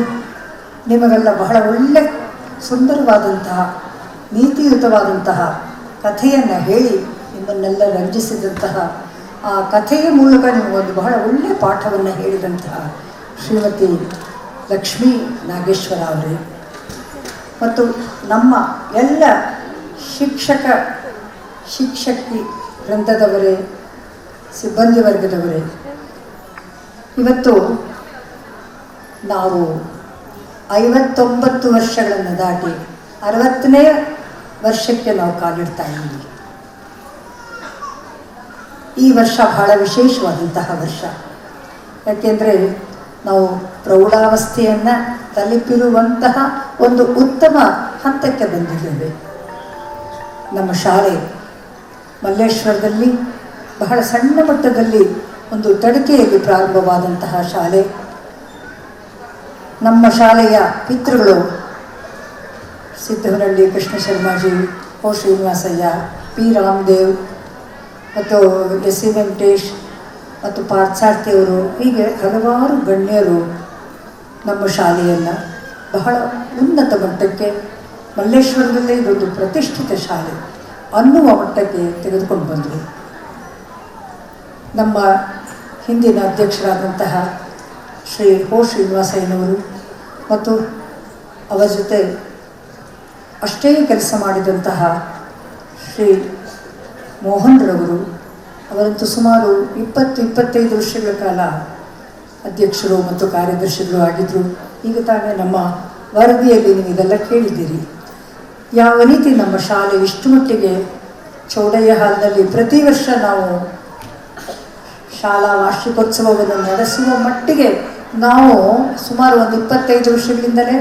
ನಿಮಗೆಲ್ಲ ಬಹಳ ಒಳ್ಳೆ ಸುಂದರವಾದಂತಹ ನೀತಿಯುತವಾದಂತಹ ಕಥೆಯನ್ನು ಹೇಳಿ ನಿಮ್ಮನ್ನೆಲ್ಲ ರಂಜಿಸಿದಂತಹ, ಆ ಕಥೆಯ ಮೂಲಕ ನಿಮಗೊಂದು ಬಹಳ ಒಳ್ಳೆಯ ಪಾಠವನ್ನು ಹೇಳಿದಂತಹ ಶ್ರೀಮತಿ ಲಕ್ಷ್ಮೀ ನಾಗೇಶ್ವರ ಅವರೇ, ಮತ್ತು ನಮ್ಮ ಎಲ್ಲ ಶಿಕ್ಷಕಿ ವೃಂದದವರೇ, ಸಿಬ್ಬಂದಿ ವರ್ಗದವರೇ, ಇವತ್ತು ನಾವು 59 ವರ್ಷಗಳನ್ನು ದಾಟಿ 60ನೇ ವರ್ಷಕ್ಕೆ ನಾವು ಕಾಲಿಡ್ತಾ ಇದ್ದೀವಿ. ಈ ವರ್ಷ ಬಹಳ ವಿಶೇಷವಾದಂತಹ ವರ್ಷ. ಯಾಕೆಂದರೆ ನಾವು ಪ್ರೌಢಾವಸ್ಥೆಯನ್ನು ತಲುಪಿರುವಂತಹ ಒಂದು ಉತ್ತಮ ಹಂತಕ್ಕೆ ಬಂದಿದ್ದೇವೆ. ನಮ್ಮ ಶಾಲೆ ಮಲ್ಲೇಶ್ವರದಲ್ಲಿ ಬಹಳ ಸಣ್ಣ ಮಟ್ಟದಲ್ಲಿ ಒಂದು ತಡಿಕೆಯಲ್ಲಿ ಪ್ರಾರಂಭವಾದಂತಹ ಶಾಲೆ. ನಮ್ಮ ಶಾಲೆಯ ಪಿತೃಗಳು ಸಿದ್ದವನಹಳ್ಳಿ ಕೃಷ್ಣ ಶರ್ಮಾಜಿ, ಓ ಶ್ರೀನಿವಾಸಯ್ಯ, ಪಿ ರಾಮದೇವ್ ಮತ್ತು ಎಸ್ ಸಿ ವೆಂಕಟೇಶ್ ಮತ್ತು ಪಾರ್ಥಸಾರ್ಥಿಯವರು, ಹೀಗೆ ಹಲವಾರು ಗಣ್ಯರು ನಮ್ಮ ಶಾಲೆಯನ್ನು ಬಹಳ ಉನ್ನತ ಮಟ್ಟಕ್ಕೆ, ಮಲ್ಲೇಶ್ವರದಲ್ಲೇ ಇದೊಂದು ಪ್ರತಿಷ್ಠಿತ ಶಾಲೆ ಅನ್ನುವ ಮಟ್ಟಕ್ಕೆ ತೆಗೆದುಕೊಂಡು ಬಂದರು. ನಮ್ಮ ಹಿಂದಿನ ಅಧ್ಯಕ್ಷರಾದಂತಹ ಶ್ರೀ ಓ ಶ್ರೀನಿವಾಸಯ್ಯನವರು ಮತ್ತು ಅವರ ಜೊತೆ ಅಷ್ಟೇ ಕೆಲಸ ಮಾಡಿದಂತಹ ಶ್ರೀ ಮೋಹನ್ರವರು, ಅವರಂತೂ ಸುಮಾರು 20-25 ವರ್ಷಗಳ ಕಾಲ ಅಧ್ಯಕ್ಷರು ಮತ್ತು ಕಾರ್ಯದರ್ಶಿಗಳು ಆಗಿದ್ದರು. ಈಗ ತಾನೇ ನಮ್ಮ ವರದಿಯಲ್ಲಿ ನೀವು ಇದೆಲ್ಲ ಕೇಳಿದ್ದೀರಿ. ಯಾವ ರೀತಿ ನಮ್ಮ ಶಾಲೆ ಇಷ್ಟು ಮಟ್ಟಿಗೆ ಚೌಡಯ್ಯ ಹಾಲ್ನಲ್ಲಿ ಪ್ರತಿ ವರ್ಷ ನಾವು ಶಾಲಾ ವಾರ್ಷಿಕೋತ್ಸವವನ್ನು ನಡೆಸುವ ಮಟ್ಟಿಗೆ ನಾವು ಸುಮಾರು ಒಂದು 25 ವರ್ಷಗಳಿಂದಲೇ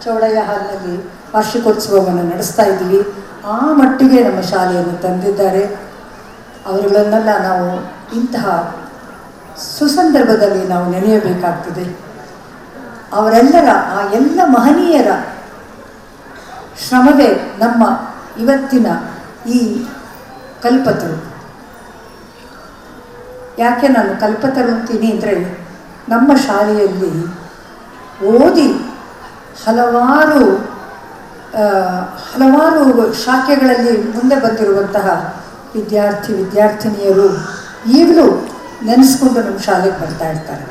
ಚೌಡಯ್ಯ ಹಾಲ್ನಲ್ಲಿ ವಾರ್ಷಿಕೋತ್ಸವವನ್ನು ನಡೆಸ್ತಾ ಇದ್ದೀವಿ. ಆ ಮಟ್ಟಿಗೆ ನಮ್ಮ ಶಾಲೆಯನ್ನು ತಂದಿದ್ದಾರೆ. ಅವರುಗಳನ್ನೆಲ್ಲ ನಾವು ಇಂತಹ ಸುಸಂದರ್ಭದಲ್ಲಿ ನಾವು ನೆನೆಯಬೇಕಾಗ್ತದೆ. ಅವರೆಲ್ಲರ ಆ ಎಲ್ಲ ಮಹನೀಯರ ಶ್ರಮವೇ ನಮ್ಮ ಇವತ್ತಿನ ಈ ಕಲ್ಪತರು. ಯಾಕೆ ನಾನು ಕಲ್ಪತರು ಅಂತೀನಿ ಅಂದರೆ, ನಮ್ಮ ಶಾಲೆಯಲ್ಲಿ ಓದಿ ಹಲವಾರು ಶಾಖೆಗಳಲ್ಲಿ ಮುಂದೆ ಬಂದಿರುವಂತಹ ವಿದ್ಯಾರ್ಥಿನಿಯರು ಈಗಲೂ ನೆನೆಸ್ಕೊಂಡು ನಮ್ಮ ಶಾಲೆಗೆ ಬರ್ತಾ ಇರ್ತಾರೆ.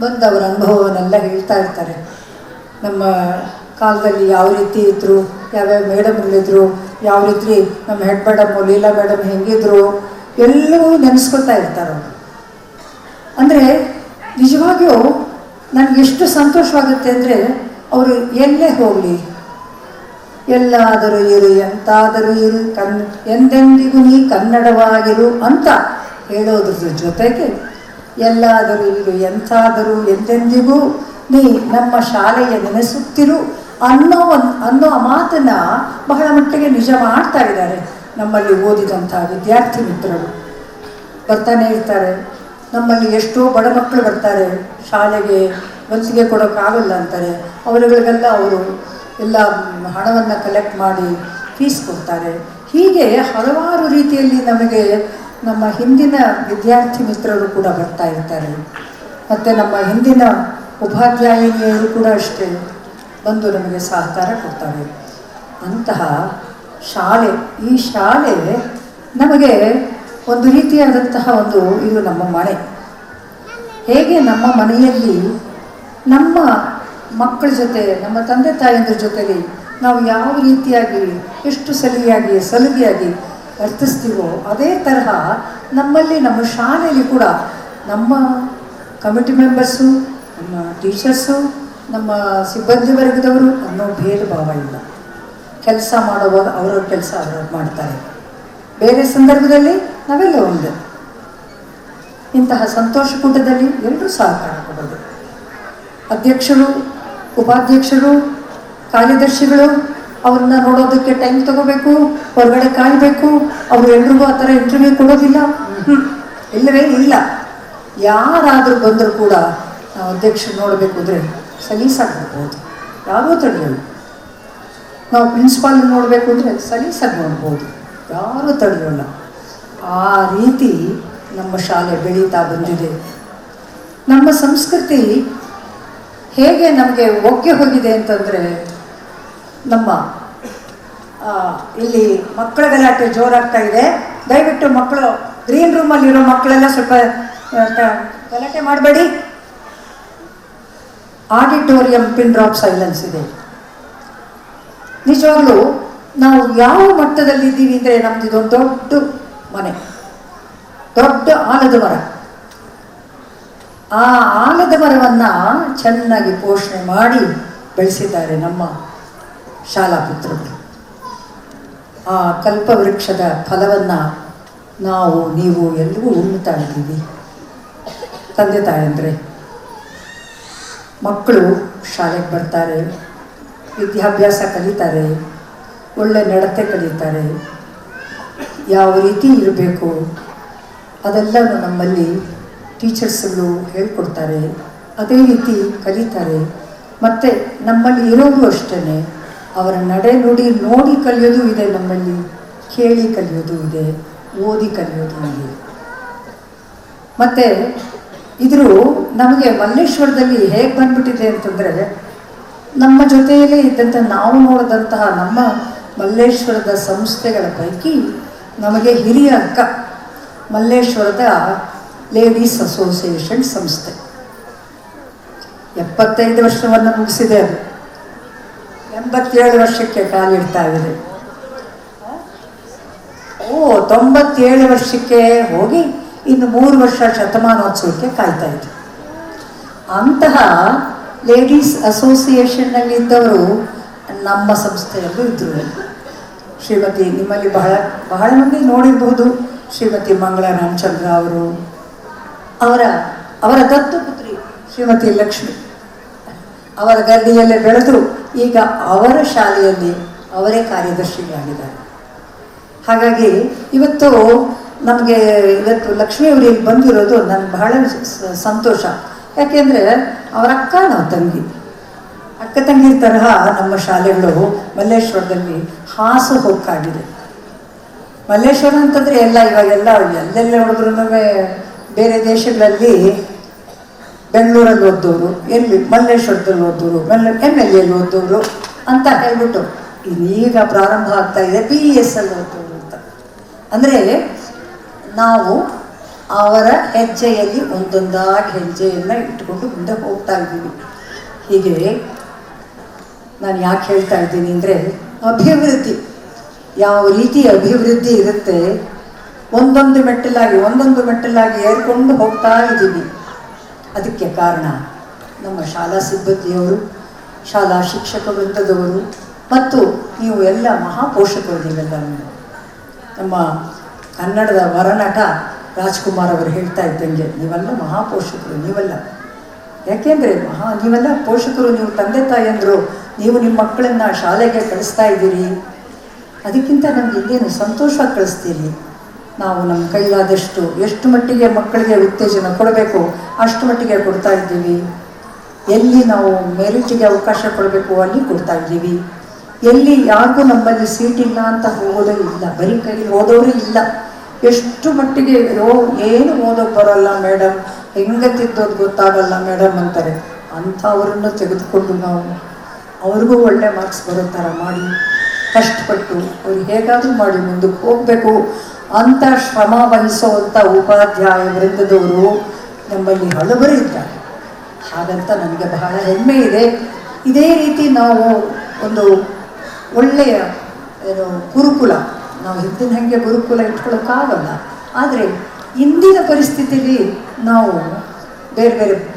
ಬಂದು ಅವರ ಅನುಭವವನ್ನೆಲ್ಲ ಹೇಳ್ತಾ ಇರ್ತಾರೆ. ನಮ್ಮ ಕಾಲದಲ್ಲಿ ಯಾವ ರೀತಿ ಇದ್ದರು, ಯಾವ್ಯಾವ ಮೇಡಮ್ಗಳಿದ್ರು, ಯಾವ ರೀತಿ ನಮ್ಮ ಹೆಡ್ ಮೇಡಮು ಲೀಲಾ ಮೇಡಮ್ ಹೆಂಗಿದ್ರು, ಎಲ್ಲವೂ ನೆನೆಸ್ಕೊತಾ ಇರ್ತಾರೆ ಅವರು. ಅಂದರೆ ನಿಜವಾಗಿಯೂ ನನಗೆಷ್ಟು ಸಂತೋಷವಾಗುತ್ತೆ ಅಂದರೆ, ಅವರು ಎಲ್ಲೇ ಹೋಗಲಿ, ಎಲ್ಲಾದರೂ ಇರು ಎಂತಾದರೂ ಇರು ಎಂದೆಂದಿಗೂ ನೀ ಕನ್ನಡವಾಗಿರು ಅಂತ ಹೇಳೋದ್ರ ಜೊತೆಗೆ, ಎಲ್ಲಾದರೂ ಇರು ಎಂತಾದರೂ ಎಂದೆಂದಿಗೂ ನೀ ನಮ್ಮ ಶಾಲೆಯ ನೆನೆಸುತ್ತಿರು ಅನ್ನೋ ಮಾತನ್ನು ಬಹಳ ಮಟ್ಟಿಗೆ ನಿಜ ಮಾಡ್ತಾ ಇದ್ದಾರೆ ನಮ್ಮಲ್ಲಿ ಓದಿದಂಥ ವಿದ್ಯಾರ್ಥಿ ಮಿತ್ರರು. ಬರ್ತಾನೆ ಇರ್ತಾರೆ. ನಮ್ಮಲ್ಲಿ ಎಷ್ಟೋ ಬಡ ಮಕ್ಕಳು ಬರ್ತಾರೆ, ಶಾಲೆಗೆ ವಂತಿಗೆ ಕೊಡೋಕ್ಕಾಗಲ್ಲ ಅಂತಾರೆ. ಅವರುಗಳಿಗೆಲ್ಲ ಅವರು ಎಲ್ಲ ಹಣವನ್ನು ಕಲೆಕ್ಟ್ ಮಾಡಿ ಫೀಸ್ ಕೊಡ್ತಾರೆ. ಹೀಗೆ ಹಲವಾರು ರೀತಿಯಲ್ಲಿ ನಮಗೆ ನಮ್ಮ ಹಿಂದಿನ ವಿದ್ಯಾರ್ಥಿ ಮಿತ್ರರು ಕೂಡ ಬರ್ತಾ ಇರ್ತಾರೆ. ಮತ್ತು ನಮ್ಮ ಹಿಂದಿನ ಉಪಾಧ್ಯಾಯಿನಿಯರು ಕೂಡ ಅಷ್ಟೇ ಬಂದು ನಮಗೆ ಸಹಕಾರ ಕೊಡ್ತಾರೆ. ಅಂತಹ ಶಾಲೆ, ಈ ಶಾಲೆ ನಮಗೆ ಒಂದು ರೀತಿಯಾದಂತಹ ಇದು ನಮ್ಮ ಮನೆ. ಹೇಗೆ ನಮ್ಮ ಮನೆಯಲ್ಲಿ ನಮ್ಮ ಮಕ್ಕಳ ಜೊತೆ, ನಮ್ಮ ತಂದೆ ತಾಯಿಯಂದ್ರ ಜೊತೆಲಿ ನಾವು ಯಾವ ರೀತಿಯಾಗಿ ಎಷ್ಟು ಸಲುಗೆಯಾಗಿ ವರ್ತಿಸ್ತೀವೋ, ಅದೇ ತರಹ ನಮ್ಮಲ್ಲಿ ನಮ್ಮ ಶಾಲೆಯಲ್ಲಿ ಕೂಡ ನಮ್ಮ ಕಮಿಟಿ ಮೆಂಬರ್ಸು, ನಮ್ಮ ಟೀಚರ್ಸು, ನಮ್ಮ ಸಿಬ್ಬಂದಿ ವರ್ಗದವರು ಅನ್ನೋ ಭೇದ ಭಾವ ಇಲ್ಲ. ಕೆಲಸ ಮಾಡುವಾಗ ಅವರವ್ರ ಕೆಲಸ ಅವರವ್ರು ಮಾಡ್ತಾರೆ. ಬೇರೆ ಸಂದರ್ಭದಲ್ಲಿ ನಾವೆಲ್ಲ ಒಂದು ಇಂತಹ ಸಂತೋಷ ಕೂಟದಲ್ಲಿ ಎಲ್ಲರೂ ಸಹಕಾರ ಕೊಡೋದು. ಅಧ್ಯಕ್ಷರು, ಉಪಾಧ್ಯಕ್ಷರು, ಕಾರ್ಯದರ್ಶಿಗಳು ಅವ್ರನ್ನ ನೋಡೋದಕ್ಕೆ ಟೈಮ್ ತಗೋಬೇಕು, ಹೊರಗಡೆ ಕಾಯಬೇಕು. ಅವರು ಎಲ್ರಿಗೂ ಆ ಥರ ಇಂಟರ್ವ್ಯೂ ಕೊಡೋದಿಲ್ಲ, ಇಲ್ಲವೇ ಇಲ್ಲ. ಯಾರಾದರೂ ಬಂದರೂ ಕೂಡ ನಾವು ಅಧ್ಯಕ್ಷರು ನೋಡಬೇಕು ಅಂದರೆ ಸಲೀಸಾಗಿ ನೋಡ್ಬೋದು, ಯಾರೂ ತಡೆಯೋಲ್ಲ. ನಾವು ಪ್ರಿನ್ಸಿಪಾಲ್ ನೋಡಬೇಕು ಅಂದರೆ ಸಲೀಸಾಗಿ ನೋಡ್ಬೋದು, ಯಾರೂ ತಡೆಯೋಲ್ಲ. ಆ ರೀತಿ ನಮ್ಮ ಶಾಲೆ ಬೆಳೀತಾ ಬಂದಿದೆ. ನಮ್ಮ ಸಂಸ್ಕೃತಿ ಹೇಗೆ ನಮಗೆ ಒಗ್ಗೆ ಹೋಗಿದೆ ಅಂತಂದರೆ, ನಮ್ಮ ಇಲ್ಲಿ ಮಕ್ಕಳ ಗಲಾಟೆ ಜೋರಾಗ್ತಾ ಇದೆ. ದಯವಿಟ್ಟು ಮಕ್ಕಳು ಗ್ರೀನ್ ರೂಮಲ್ಲಿರೋ ಮಕ್ಕಳೆಲ್ಲ ಸ್ವಲ್ಪ ಗಲಾಟೆ ಮಾಡಬೇಡಿ. ಆಡಿಟೋರಿಯಂ ಪಿನ್ ಡ್ರಾಪ್ ಸೈಲೆನ್ಸ್ ಇದೆ. ನಿಜವಾಗ್ಲೂ ನಾವು ಯಾವ ಮಟ್ಟದಲ್ಲಿ ಇದ್ದೀವಿ ಅಂದರೆ, ನಮ್ದು ಇದೊಂದು ದೊಡ್ಡ ಮನೆ, ದೊಡ್ಡ ಆಲದ ಮರ. ಆ ಆಲದ ಮರವನ್ನು ಚೆನ್ನಾಗಿ ಪೋಷಣೆ ಮಾಡಿ ಬೆಳೆಸಿದ್ದಾರೆ ನಮ್ಮ ಶಾಲಾ ಪುತ್ರರು. ಆ ಕಲ್ಪವೃಕ್ಷದ ಫಲವನ್ನು ನಾವು ನೀವು ಎಲ್ಲರೂ ಉಣ್ತಾ ಇದ್ದೀವಿ. ತಂದೆ ತಾಯಂದರೆ ಮಕ್ಕಳು ಶಾಲೆಗೆ ಬರ್ತಾರೆ, ವಿದ್ಯಾಭ್ಯಾಸ ಕಲಿತಾರೆ, ಒಳ್ಳೆ ನಡತೆ ಕಲಿತಾರೆ, ಯಾವ ರೀತಿ ಇರಬೇಕು ಅದೆಲ್ಲವೂ ನಮ್ಮಲ್ಲಿ ಟೀಚರ್ಸ್ಗಳು ಹೇಳ್ಕೊಡ್ತಾರೆ. ಅದೇ ರೀತಿ ಕಲಿತಾರೆ. ಮತ್ತು ನಮ್ಮಲ್ಲಿ ಇರೋರು ಅಷ್ಟೇ, ಅವರ ನಡೆ ನುಡಿ ನೋಡಿ ಕಲಿಯೋದು ಇದೆ, ನಮ್ಮಲ್ಲಿ ಕೇಳಿ ಕಲಿಯೋದು ಇದೆ, ಓದಿ ಕಲಿಯೋದು ಇದೆ. ಮತ್ತು ಇದ್ರ ನಮಗೆ ಮಲ್ಲೇಶ್ವರದಲ್ಲಿ ಹೇಗೆ ಬಂದ್ಬಿಟ್ಟಿದೆ ಅಂತಂದರೆ, ನಮ್ಮ ಜೊತೆಯಲ್ಲೇ ಇದ್ದಂಥ ನಾವು ನೋಡಿದಂತಹ ನಮ್ಮ ಮಲ್ಲೇಶ್ವರದ ಸಂಸ್ಥೆಗಳ ಪೈಕಿ ನಮಗೆ ಹಿರಿಯ ಅಕ್ಕ ಮಲ್ಲೇಶ್ವರದ ಲೇಡೀಸ್ ಅಸೋಸಿಯೇಷನ್ ಸಂಸ್ಥೆ 75 ವರ್ಷವನ್ನು ಮುಗಿಸಿದೆ. ಅದು 87 ವರ್ಷಕ್ಕೆ ಕಾಲಿಡ್ತಾ ಇದೆ. 97 ವರ್ಷಕ್ಕೆ ಹೋಗಿ ಇನ್ನು 3 ವರ್ಷ ಶತಮಾನೋತ್ಸವಕ್ಕೆ ಕಾಯ್ತಾ ಇತ್ತು. ಅಂತಹ ಲೇಡೀಸ್ ಅಸೋಸಿಯೇಷನ್ನಲ್ಲಿದ್ದವರು ನಮ್ಮ ಸಂಸ್ಥೆಯಲ್ಲೂ ಇದ್ದರು. ಶ್ರೀಮತಿ ನಿಮ್ಮಲ್ಲಿ ಬಹಳ ಮಂದಿ ನೋಡಿರಬಹುದು, ಶ್ರೀಮತಿ ಮಂಗಳ ರಾಮಚಂದ್ರ ಅವರು, ಅವರ ದತ್ತು ಪುತ್ರಿ ಶ್ರೀಮತಿ ಲಕ್ಷ್ಮಿ ಅವರ ಗದ್ದಿಯಲ್ಲೇ ಬೆಳೆದು ಈಗ ಅವರ ಶಾಲೆಯಲ್ಲಿ ಅವರೇ ಕಾರ್ಯದರ್ಶಿಗಳಾಗಿದ್ದಾರೆ. ಹಾಗಾಗಿ ಇವತ್ತು ಲಕ್ಷ್ಮಿಯವರಿಗೆ ಬಂದಿರೋದು ನನಗೆ ಬಹಳ ಸಂತೋಷ. ಯಾಕೆಂದರೆ ಅವರ ನಾವು ಅಕ್ಕ ತಂಗಿ ತರಹ ನಮ್ಮ ಶಾಲೆಗಳು ಮಲ್ಲೇಶ್ವರದಲ್ಲಿ ಹಾಸು ಹೊಕ್ಕಾಗಿದೆ. ಮಲ್ಲೇಶ್ವರ ಅಂತಂದರೆ ಇವಾಗೆಲ್ಲ ಎಲ್ಲೆಲ್ಲ ನೋಡಿದ್ರೂ ಬೇರೆ ದೇಶಗಳಲ್ಲಿ ಬೆಂಗಳೂರಲ್ಲಿ ಓದೋರು, ಎಲ್ಲಿ ಮಲ್ಲೇಶ್ವರದಲ್ಲಿ ಓದೋರು, MLA ಓದೋರು ಅಂತ ಹೇಳ್ಬಿಟ್ಟು ಈಗ ಪ್ರಾರಂಭ ಆಗ್ತಾ ಇದೆ PES ಅಲ್ಲಿ ಓದೋರು ಅಂತ. ಅಂದರೆ ನಾವು ಅವರ ಹೆಜ್ಜೆಯಲ್ಲಿ ಒಂದೊಂದಾಗಿ ಹೆಜ್ಜೆಯನ್ನು ಇಟ್ಕೊಂಡು ಮುಂದೆ ಹೋಗ್ತಾ ಇದ್ದೀವಿ. ಹೀಗೆ ನಾನು ಯಾಕೆ ಹೇಳ್ತಾ ಇದ್ದೀನಿ ಅಂದರೆ, ಅಭಿವೃದ್ಧಿ ಯಾವ ರೀತಿ ಅಭಿವೃದ್ಧಿ ಇರುತ್ತೆ, ಒಂದೊಂದು ಮೆಟ್ಟಲಾಗಿ ಏರ್ಕೊಂಡು ಹೋಗ್ತಾ ಇದ್ದೀವಿ. ಅದಕ್ಕೆ ಕಾರಣ ನಮ್ಮ ಶಾಲಾ ಸಿಬ್ಬಂದಿಯವರು, ಶಾಲಾ ಶಿಕ್ಷಕ ವೃಂದದವರು ಮತ್ತು ನೀವು ಎಲ್ಲ ಮಹಾಪೋಷಕರು. ನೀವೆಲ್ಲ ನಮ್ಮ ಕನ್ನಡದ ವರನಟ ರಾಜ್ಕುಮಾರ್ ಅವರು ಹೇಳ್ತಾ ಇದ್ದಂಗೆ ನೀವೆಲ್ಲ ಮಹಾಪೋಷಕರು. ನೀವೆಲ್ಲ ಯಾಕೆಂದರೆ ನೀವೆಲ್ಲ ಪೋಷಕರು, ನೀವು ತಂದೆ ತಾಯಿಯಂದರು, ನೀವು ನಿಮ್ಮ ಮಕ್ಕಳನ್ನು ಶಾಲೆಗೆ ಕಳಿಸ್ತಾ ಇದ್ದೀರಿ. ಅದಕ್ಕಿಂತ ನಮ್ಗೆ ಇನ್ನೇನು ಸಂತೋಷವಾಗಿ ಕಳಿಸ್ತೀರಿ. ನಾವು ನಮ್ಮ ಕೈಲಾದಷ್ಟು ಎಷ್ಟು ಮಟ್ಟಿಗೆ ಮಕ್ಕಳಿಗೆ ಉತ್ತೇಜನ ಕೊಡಬೇಕು ಅಷ್ಟು ಮಟ್ಟಿಗೆ ಕೊಡ್ತಾ ಇದ್ದೀವಿ. ಎಲ್ಲಿ ನಾವು ಮೆರಿಟಿಗೆ ಅವಕಾಶ ಕೊಡಬೇಕು ಅಲ್ಲಿ ಕೊಡ್ತಾ ಇದ್ದೀವಿ. ಎಲ್ಲಿ ಯಾರಿಗೂ ನಮ್ಮಲ್ಲಿ ಸೀಟ್ ಇಲ್ಲ ಅಂತ ಹೋಗೋದೇ ಇಲ್ಲ, ಬರೀ ಕೈಲಿ ಓದೋರೇ ಇಲ್ಲ. ಎಷ್ಟು ಮಟ್ಟಿಗೆ ಏನು ಓದೋಕ್ಕೆ ಬರೋಲ್ಲ ಮೇಡಮ್, ಹೆಂಗೆ ತಿದ್ದೋದು ಗೊತ್ತಾಗಲ್ಲ ಮೇಡಮ್ ಅಂತಾರೆ. ಅಂಥವರನ್ನು ತೆಗೆದುಕೊಂಡು ನಾವು ಅವ್ರಿಗೂ ಒಳ್ಳೆ ಮಾರ್ಕ್ಸ್ ಬರೋ ಥರ ಮಾಡಿ ಕಷ್ಟಪಟ್ಟು ಅವ್ರಿಗೆ ಹೇಗಾದರೂ ಮಾಡಿ ಮುಂದಕ್ಕೆ ಹೋಗಬೇಕು ಅಂತ ಶ್ರಮ ವಹಿಸುವಂಥ ಉಪಾಧ್ಯಾಯ ವೃಂದದವರು ನಮ್ಮಲ್ಲಿ ಹಲವರು ಇದ್ದಾರೆ. ಹಾಗಂತ ನನಗೆ ಬಹಳ ಹೆಮ್ಮೆ ಇದೆ. ಇದೇ ರೀತಿ ನಾವು ಒಂದು ಒಳ್ಳೆಯ ಗುರುಕುಲ, ನಾವು ಹಿಂದಿನ ಹಾಗೆ ಗುರುಕುಲ ಇಟ್ಕೊಳ್ಳೋಕ್ಕಾಗಲ್ಲ. ಆದರೆ ಇಂದಿನ ಪರಿಸ್ಥಿತಿಯಲ್ಲಿ ನಾವು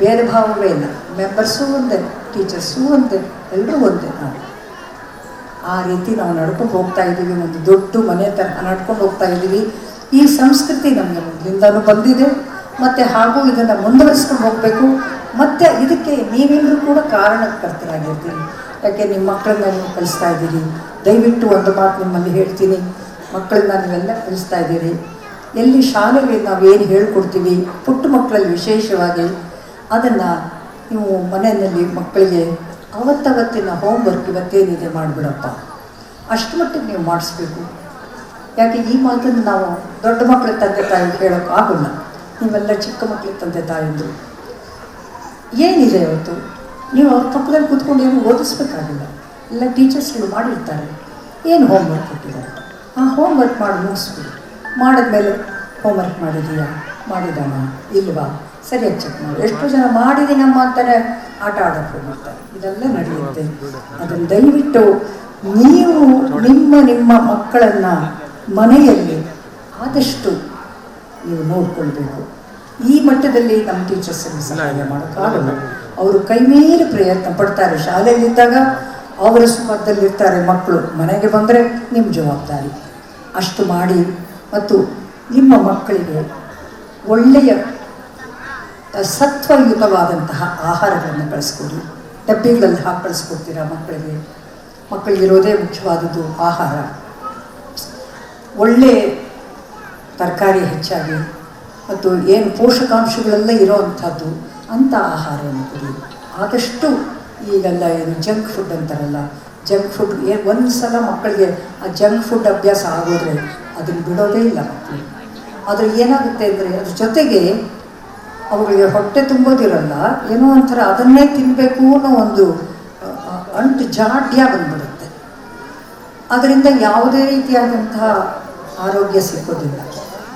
ಬೇರೆ ಭಾವವೇ ಇಲ್ಲ. ಮೆಂಬರ್ಸು ಒಂದೇ, ಟೀಚರ್ಸು ಒಂದೇ, ಎಲ್ಲರೂ ಒಂದೇ. ನಾವು ಆ ರೀತಿ ನಾವು ನಡ್ಕೊಂಡು ಹೋಗ್ತಾ ಇದ್ದೀವಿ. ಒಂದು ದೊಡ್ಡ ಮನೆ ತನಕ ನಡ್ಕೊಂಡು ಹೋಗ್ತಾ ಇದ್ದೀವಿ. ಈ ಸಂಸ್ಕೃತಿ ನಮಗೆ ಮೊದಲಿಂದಲೂ ಬಂದಿದೆ ಮತ್ತು ಹಾಗೂ ಇದನ್ನು ಮುಂದುವರಿಸ್ಕೊಂಡು ಹೋಗಬೇಕು. ಮತ್ತು ಇದಕ್ಕೆ ನೀವೆಲ್ಲರೂ ಕೂಡ ಕಾರಣಕರ್ತರಾಗಿರ್ತೀರಿ. ಯಾಕೆ ನಿಮ್ಮ ಮಕ್ಕಳನ್ನ ನೀವು ಕಲಿಸ್ತಾ ಇದ್ದೀರಿ. ದಯವಿಟ್ಟು ಒಂದು ಮಾತು ನಿಮ್ಮಲ್ಲಿ ಹೇಳ್ತೀನಿ, ಮಕ್ಕಳನ್ನ ನೀವೆಲ್ಲ ಕಲಿಸ್ತಾ ಇದ್ದೀರಿ. ಎಲ್ಲಿ ಶಾಲೆಗೆ ನಾವೇನು ಹೇಳ್ಕೊಡ್ತೀವಿ, ಪುಟ್ಟ ಮಕ್ಕಳಲ್ಲಿ ವಿಶೇಷವಾಗಿ ಅದನ್ನು ನೀವು ಮನೆಯಲ್ಲಿ ಮಕ್ಕಳಿಗೆ ಅವತ್ತವತ್ತಿನ ಹೋಮ್ವರ್ಕ್ ಇವತ್ತೇನಿದೆ ಮಾಡಿಬಿಡಪ್ಪ, ಅಷ್ಟು ಮಟ್ಟಿಗೆ ನೀವು ಮಾಡಿಸ್ಬೇಕು. ಯಾಕೆ ಈ ಮಾತನ್ನು ನಾವು ದೊಡ್ಡ ಮಕ್ಕಳ ತಂದೆ ತಾಯಿ ಹೇಳೋಕ್ಕಾಗಲ್ಲ. ನೀವೆಲ್ಲ ಚಿಕ್ಕ ಮಕ್ಕಳ ತಂದೆ ತಾಯಿದ್ರು ಏನಿದೆ ಇವತ್ತು ನೀವು ಅವ್ರ ಪಕ್ಕದಲ್ಲಿ ಕೂತ್ಕೊಂಡು ಏನು ಓದಿಸ್ಬೇಕಾಗಿಲ್ಲ. ಎಲ್ಲ ಟೀಚರ್ಸ್ಗಳು ಮಾಡಿರ್ತಾರೆ. ಏನು ಹೋಮ್ವರ್ಕ್ ಕೊಟ್ಟಿದ್ದಾರೆ, ಆ ಹೋಮ್ವರ್ಕ್ ಮಾಡಿ ಮುಗಿಸ್ಬಿಡಿ. ಮಾಡಿದ್ಮೇಲೆ ಹೋಮ್ವರ್ಕ್ ಮಾಡಿದೀಯಾ, ಮಾಡಿದಾನ ಇಲ್ವಾ, ಸರಿಯಾಗಿ ಚೆಕ್ ಮಾಡಿ. ಎಷ್ಟು ಜನ ಮಾಡಿದ್ದೀನಮ್ಮ ಅಂತಾನೆ ಆಟ ಆಡೋಕ್ಕೆ ಹೋಗ್ಬಿಡ್ತಾರೆ. ಇದೆಲ್ಲ ನಡೆಯುತ್ತೆ. ಅದನ್ನು ದಯವಿಟ್ಟು ನೀವು ನಿಮ್ಮ ಮಕ್ಕಳನ್ನು ಮನೆಯಲ್ಲಿ ಆದಷ್ಟು ನೀವು ನೋಡಿಕೊಳ್ಬೇಕು. ಈ ಮಟ್ಟದಲ್ಲಿ ನಮ್ಮ ಟೀಚರ್ಸ್ಗೆ ಸಹಾಯ ಮಾಡೋಕ್ಕಾಗಲ್ಲ. ಅವರು ಕೈಮೀರಿ ಪ್ರಯತ್ನ ಪಡ್ತಾರೆ. ಶಾಲೆಯಲ್ಲಿದ್ದಾಗ ಅವರ ಸುಖದಲ್ಲಿರ್ತಾರೆ ಮಕ್ಕಳು, ಮನೆಗೆ ಬಂದರೆ ನಿಮ್ಮ ಜವಾಬ್ದಾರಿ ಅಷ್ಟು ಮಾಡಿ. ಮತ್ತು ನಿಮ್ಮ ಮಕ್ಕಳಿಗೆ ಒಳ್ಳೆಯ ಸತ್ವಯುತವಾದಂತಹ ಆಹಾರಗಳನ್ನು ಕಳಿಸ್ಕೊಡಿ. ಡಬ್ಬಿಗಳಲ್ಲಿ ಹಾಕಿ ಕಳಿಸ್ಕೊಡ್ತೀರಾ ಮಕ್ಕಳಿಗಿರೋದೇ ಮುಖ್ಯವಾದದ್ದು ಆಹಾರ. ಒಳ್ಳೆಯ ತರಕಾರಿ ಹೆಚ್ಚಾಗಿ ಮತ್ತು ಏನು ಪೋಷಕಾಂಶಗಳೆಲ್ಲ ಇರೋವಂಥದ್ದು ಅಂಥ ಆಹಾರವನ್ನು ಕೊಡಿ. ಆದಷ್ಟು ಈಗೆಲ್ಲ ಏನು ಜಂಕ್ ಫುಡ್ ಅಂತಾರಲ್ಲ, ಜಂಕ್ ಫುಡ್ ಒಂದು ಸಲ ಮಕ್ಕಳಿಗೆ ಆ ಜಂಕ್ ಫುಡ್ ಅಭ್ಯಾಸ ಆಗೋದ್ರೆ ಅದನ್ನು ಬಿಡೋದೇ ಇಲ್ಲ ಮಕ್ಕಳು. ಆದರೆ ಏನಾಗುತ್ತೆ ಅಂದರೆ ಅದ್ರ ಜೊತೆಗೆ ಅವುಗಳಿಗೆ ಹೊಟ್ಟೆ ತುಂಬೋದಿರಲ್ಲ, ಏನೋ ಒಂಥರ ಅದನ್ನೇ ತಿನ್ನಬೇಕು ಅನ್ನೋ ಒಂದು ಅಂಟು ಜಾಡ್ಯ ಬಂದ್ಬಿಡುತ್ತೆ. ಅದರಿಂದ ಯಾವುದೇ ರೀತಿಯಾದಂತಹ ಆರೋಗ್ಯ ಸಿಕ್ಕೋದಿಲ್ಲ.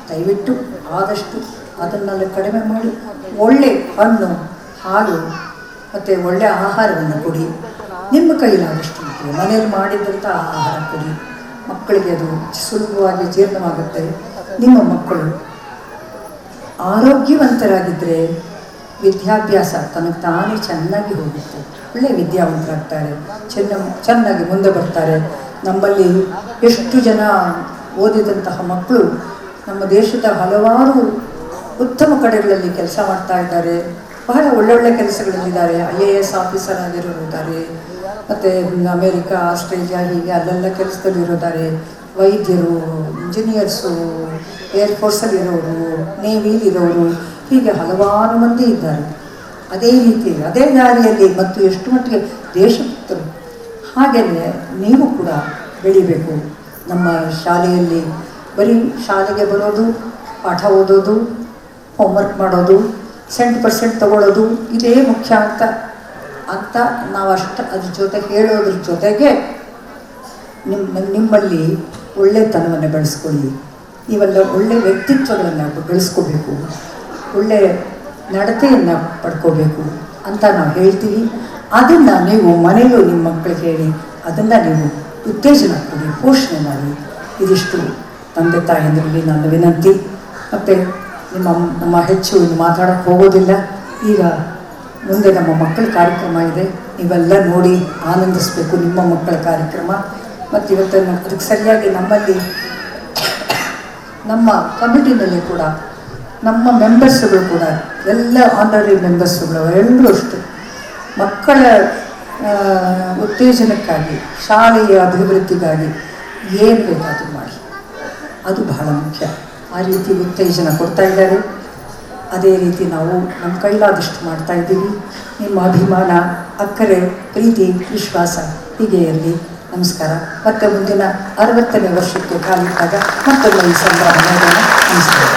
ದಯವಿಟ್ಟು ಆದಷ್ಟು ಅದನ್ನೆಲ್ಲ ಕಡಿಮೆ ಮಾಡಿ ಒಳ್ಳೆ ಹಣ್ಣು, ಹಾಲು ಮತ್ತು ಒಳ್ಳೆಯ ಆಹಾರವನ್ನು ಕೊಡಿ. ನಿಮ್ಮ ಕೈಲಾದಷ್ಟು ಮನೆಯಲ್ಲಿ ಮಾಡಿದಂಥ ಆಹಾರ ಕೊಡಿ. ಮಕ್ಕಳಿಗೆ ಅದು ಸುಲಭವಾಗಿ ಜೀರ್ಣವಾಗುತ್ತೆ. ನಿಮ್ಮ ಮಕ್ಕಳು ಆರೋಗ್ಯವಂತರಾಗಿದ್ದರೆ ವಿದ್ಯಾಭ್ಯಾಸ ತನಗೆ ತಾನೇ ಚೆನ್ನಾಗಿ ಹೋಗುತ್ತೆ, ಒಳ್ಳೆಯ ವಿದ್ಯಾವಂತರಾಗ್ತಾರೆ, ಚೆನ್ನಾಗಿ ಮುಂದೆ ಬರ್ತಾರೆ. ನಮ್ಮಲ್ಲಿ ಎಷ್ಟು ಜನ ಓದಿದಂತಹ ಮಕ್ಕಳು ನಮ್ಮ ದೇಶದ ಹಲವಾರು ಉತ್ತಮ ಕಡೆಗಳಲ್ಲಿ ಕೆಲಸ ಮಾಡ್ತಾ ಇದ್ದಾರೆ, ಬಹಳ ಒಳ್ಳೊಳ್ಳೆ ಕೆಲಸಗಳಲ್ಲಿದ್ದಾರೆ. IAS ಆಫೀಸರ್ ಆಗಿರೋರು ಇದ್ದಾರೆ, ಮತ್ತು ಅಮೇರಿಕಾ, ಆಸ್ಟ್ರೇಲಿಯಾ ಹೀಗೆ ಅಲ್ಲೆಲ್ಲ ಕೆಲಸದಲ್ಲಿರೋದ್ದಾರೆ. ವೈದ್ಯರು, ಇಂಜಿನಿಯರ್ಸು, ಏರ್ಫೋರ್ಸಲ್ಲಿರೋರು, ನೇವಿಲಿರೋರು, ಹೀಗೆ ಹಲವಾರು ಮಂದಿ ಇದ್ದಾರೆ. ಅದೇ ರೀತಿ ಅದೇ ದಾರಿಯಲ್ಲಿ ಮತ್ತು ಎಷ್ಟು ಮಟ್ಟಿಗೆ ದೇಶಭಕ್ತರು. ಹಾಗೆಯೇ ನೀವು ಕೂಡ ಬೆಳಿಬೇಕು. ನಮ್ಮ ಶಾಲೆಯಲ್ಲಿ ಬರೀ ಶಾಲೆಗೆ ಬರೋದು, ಪಾಠ ಓದೋದು, ಹೋಮ್ವರ್ಕ್ ಮಾಡೋದು, 100% ತಗೊಳ್ಳೋದು ಇದೇ ಮುಖ್ಯ ಅಂತ ನಾವು ಅದ್ರ ಜೊತೆ ಹೇಳೋದ್ರ ಜೊತೆಗೆ ನಿಮ್ಮಲ್ಲಿ ಒಳ್ಳೆತನವನ್ನು ಬೆಳೆಸ್ಕೊಳ್ಳಿ. ಇವೆಲ್ಲ ಒಳ್ಳೆಯ ವ್ಯಕ್ತಿತ್ವಗಳನ್ನು ಬೆಳೆಸ್ಕೋಬೇಕು, ಒಳ್ಳೆಯ ನಡತೆಯನ್ನು ಪಡ್ಕೋಬೇಕು ಅಂತ ನಾವು ಹೇಳ್ತೀವಿ. ಅದನ್ನು ನೀವು ಮನೆಯಲ್ಲೂ ನಿಮ್ಮ ಮಕ್ಕಳಿಗೆ ಹೇಳಿ, ಅದನ್ನು ನೀವು ಉತ್ತೇಜನ ಕೊಡಿ, ಪೋಷಣೆ ಮಾಡಿ. ಇದಿಷ್ಟು ತಂದೆ ತಾಯಿಯಂದರಲ್ಲಿ ನನ್ನ ವಿನಂತಿ. ಮತ್ತು ನಮ್ಮ ಹೆಚ್ಚು ಮಾತಾಡೋಕ್ಕೆ ಹೋಗೋದಿಲ್ಲ. ಈಗ ಮುಂದೆ ನಮ್ಮ ಮಕ್ಕಳ ಕಾರ್ಯಕ್ರಮ ಇದೆ, ನೀವೆಲ್ಲ ನೋಡಿ ಆನಂದಿಸಬೇಕು ನಿಮ್ಮ ಮಕ್ಕಳ ಕಾರ್ಯಕ್ರಮ. ಮತ್ತು ಇವತ್ತನ್ನು ಅದಕ್ಕೆ ಸರಿಯಾಗಿ ನಮ್ಮಲ್ಲಿ ನಮ್ಮ ಕಮಿಟಿನಲ್ಲಿ ಕೂಡ ನಮ್ಮ ಮೆಂಬರ್ಸ್ಗಳು ಕೂಡ ಎಲ್ಲ ಆನರರಿ ಮೆಂಬರ್ಸ್ಗಳು ಎಲ್ಲರೂ ಅಷ್ಟು ಮಕ್ಕಳ ಉತ್ತೇಜನಕ್ಕಾಗಿ, ಶಾಲೆಯ ಅಭಿವೃದ್ಧಿಗಾಗಿ ಏನು ಬೇಕಾದರೂ ಮಾಡಿ, ಅದು ಬಹಳ ಮುಖ್ಯ. ಆ ರೀತಿ ಉತ್ತೇಜನ ಕೊಡ್ತಾ ಇದ್ದಾರೆ. ಅದೇ ರೀತಿ ನಾವು ನಮ್ಮ ಕೈಲಾದಷ್ಟು ಮಾಡ್ತಾ ಇದ್ದೀವಿ. ನಿಮ್ಮ ಅಭಿಮಾನ, ಅಕ್ಕರೆ, ಪ್ರೀತಿ, ವಿಶ್ವಾಸ ಹೀಗೆ ಇರಲಿ. ನಮಸ್ಕಾರ. ಮತ್ತೆ ಮುಂದಿನ 60ನೇ ವರ್ಷಕ್ಕೆ ಕಾಲಿಟ್ಟಾಗ ಮತ್ತೊಮ್ಮೆ ಈ ಸಂಭ್ರಮ ಮಾಡೋಣ. ನಮಸ್ಕಾರ.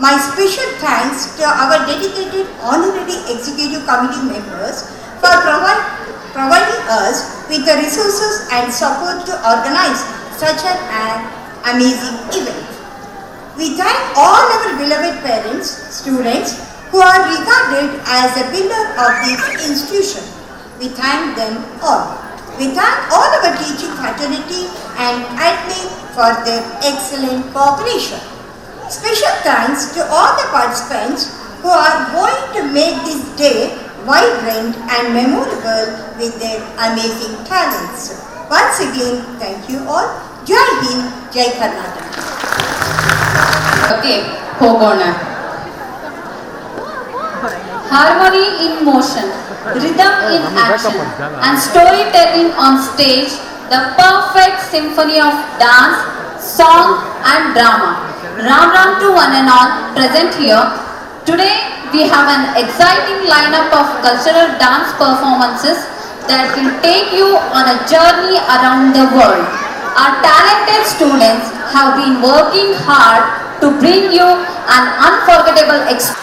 My special thanks to our dedicated honorary executive committee members for providing us with the resources and support to organize such an amazing event. We thank all our beloved parents, students who are regarded as a pillar of this institution. We thank them all. We thank all our teaching fraternity and admin for their excellent cooperation. Special thanks to all the participants who are going to make this day vibrant and memorable with their amazing talents. Once again, thank you all. Jai Hind, Jai Karnataka. Okay, ಹೋಗೋಣ. Harmony in motion, rhythm in action, and storytelling on stage, the perfect symphony of dance, song and drama. Ram Ram to one and all present here. Today we have an exciting lineup of cultural dance performances that will take you on a journey around the world. Our talented students have been working hard to bring you an unforgettable experience.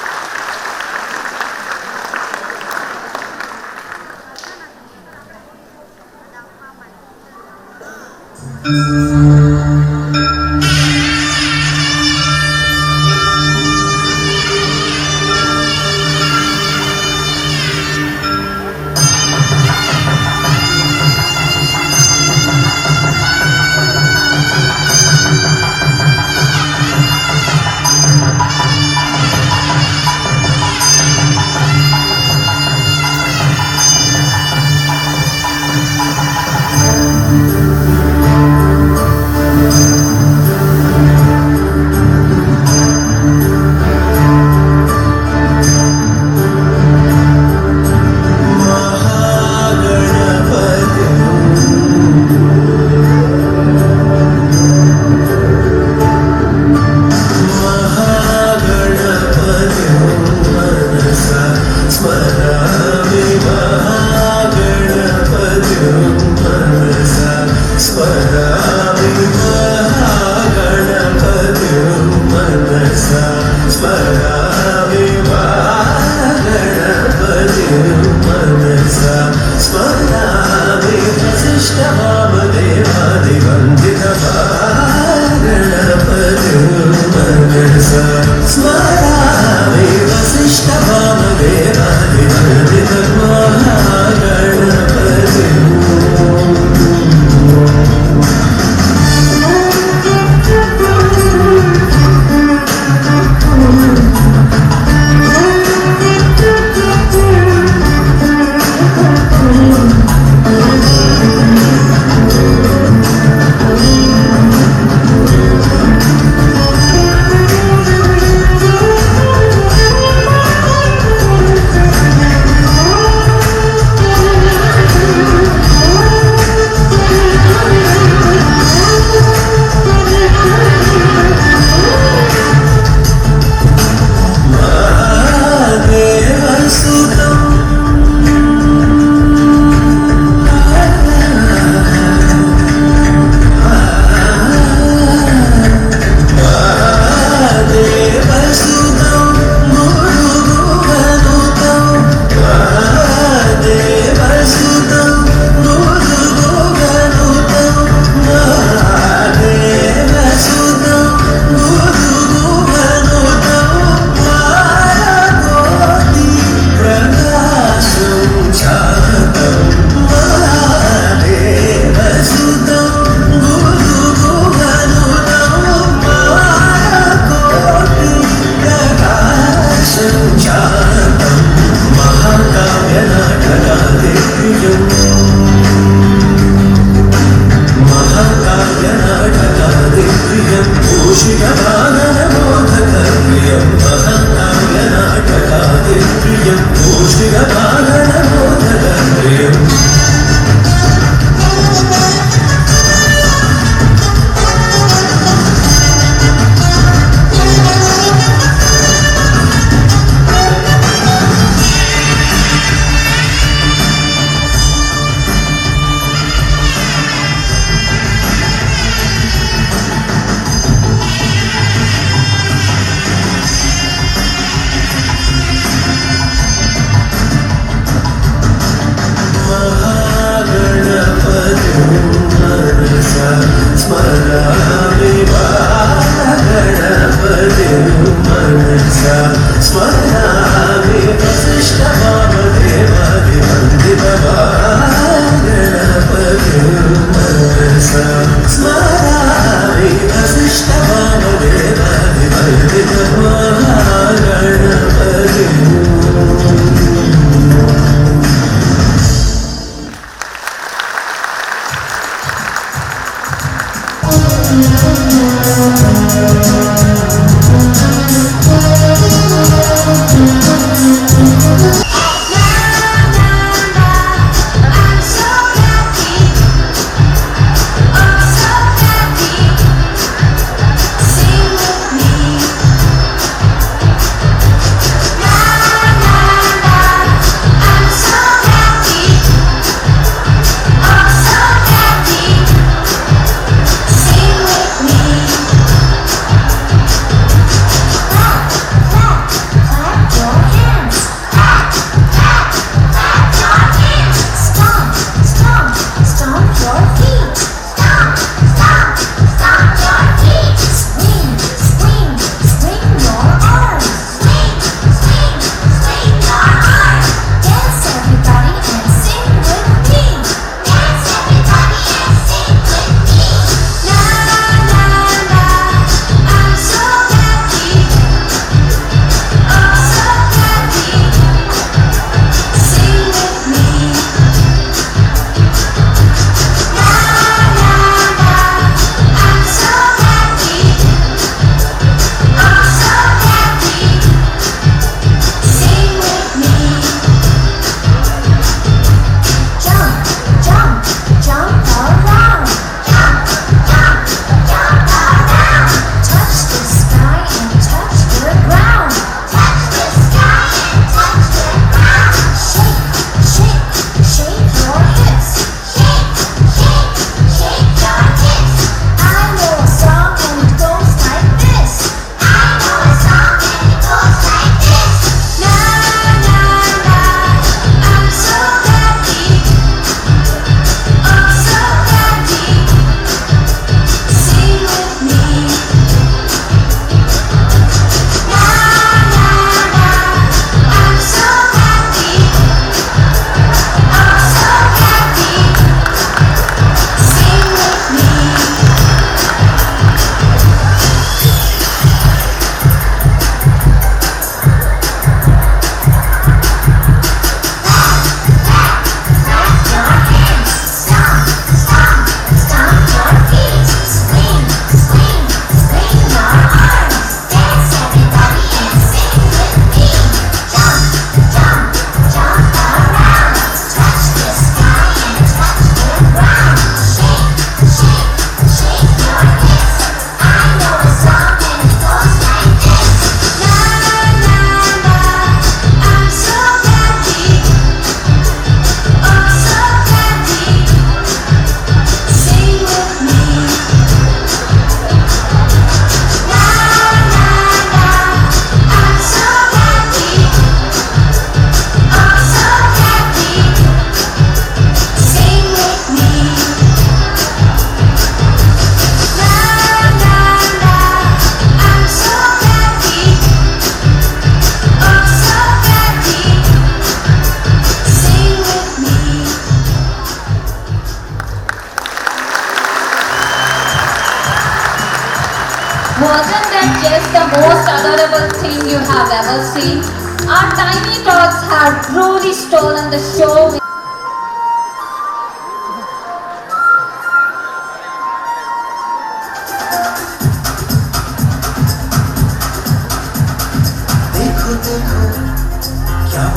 Wasn't that just the most adorable thing you have ever seen? Our tiny tots have truly stolen the show.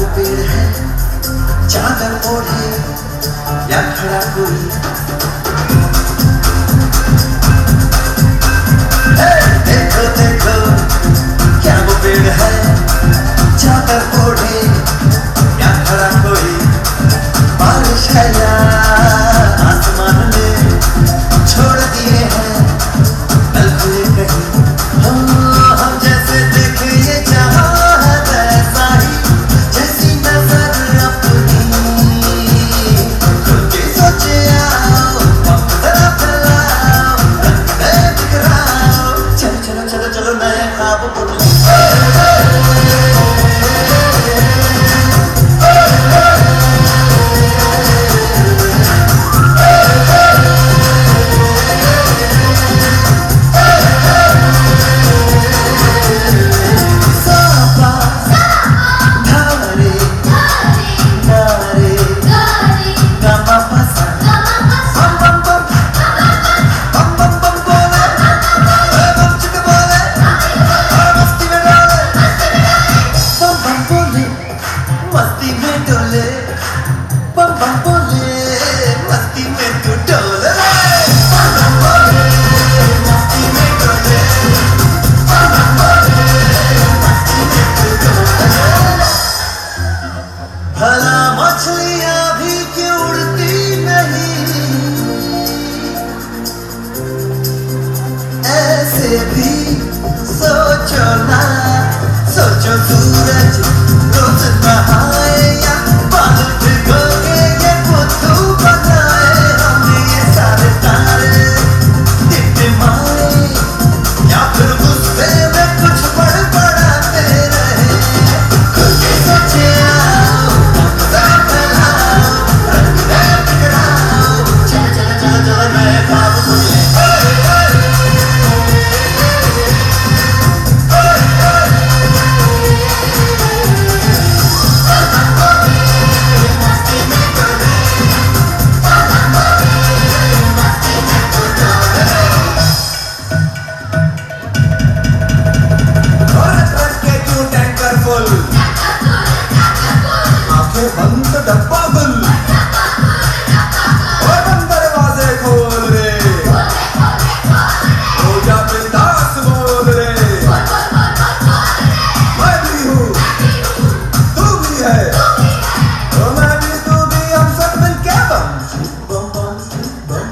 वो पेड़ है चादर ओढ़े या खड़ा कोई देखो देखो क्या वो पेड़ है चादर ओढ़े या खड़ा कोई बारिश है या आसमान में छोड़ दिए हैं कल खुले कहीं हम जैसे देखे ये जहां है वैसा ही जैसी नजर अपनी खुल के सोचे आओ जरा फैलाओ रंग में बिखराओ चलो चलो चलो चलो नए ख्वाब बुन लो मस्ती में डोले बम बम बोले मस्ती में तू डोले बम बम बोले मस्ती में डोले बम बम बोले मस्ती में तू डोले भला मछलियां भी क्यों उड़ती नहीं ऐसे भी सोचो ना सोचो सूरज रोज नहाए या बादल भिगोगे ये बुद्धू बनाए हमने ये सारे तारे टिमटिमाए या फिर गुस्से में कुछ बड़बड़ाते रहे खुद के सोचे आओ जरा फैलाओ रंग में बिखराओ चलो चलो चलो चलो नए ख्वाब बुन ले बंद डब्बा गुल और बंद दरवाजे खोल रे हो जा बिंदास बोल रे मैं भी हूँ तू भी है तो मैं भी तू भी हम सब मिलके बम बम बम बम बम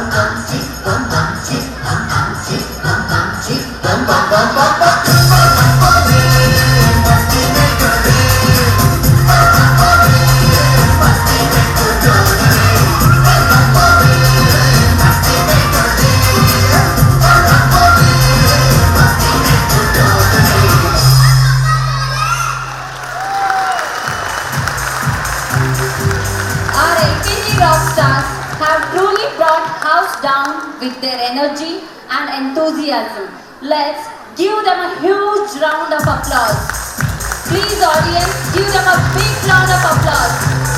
बम बम बम बम बम have truly brought house down with their energy and enthusiasm. Let's give them a huge round of applause. Please audience, give them a big round of applause.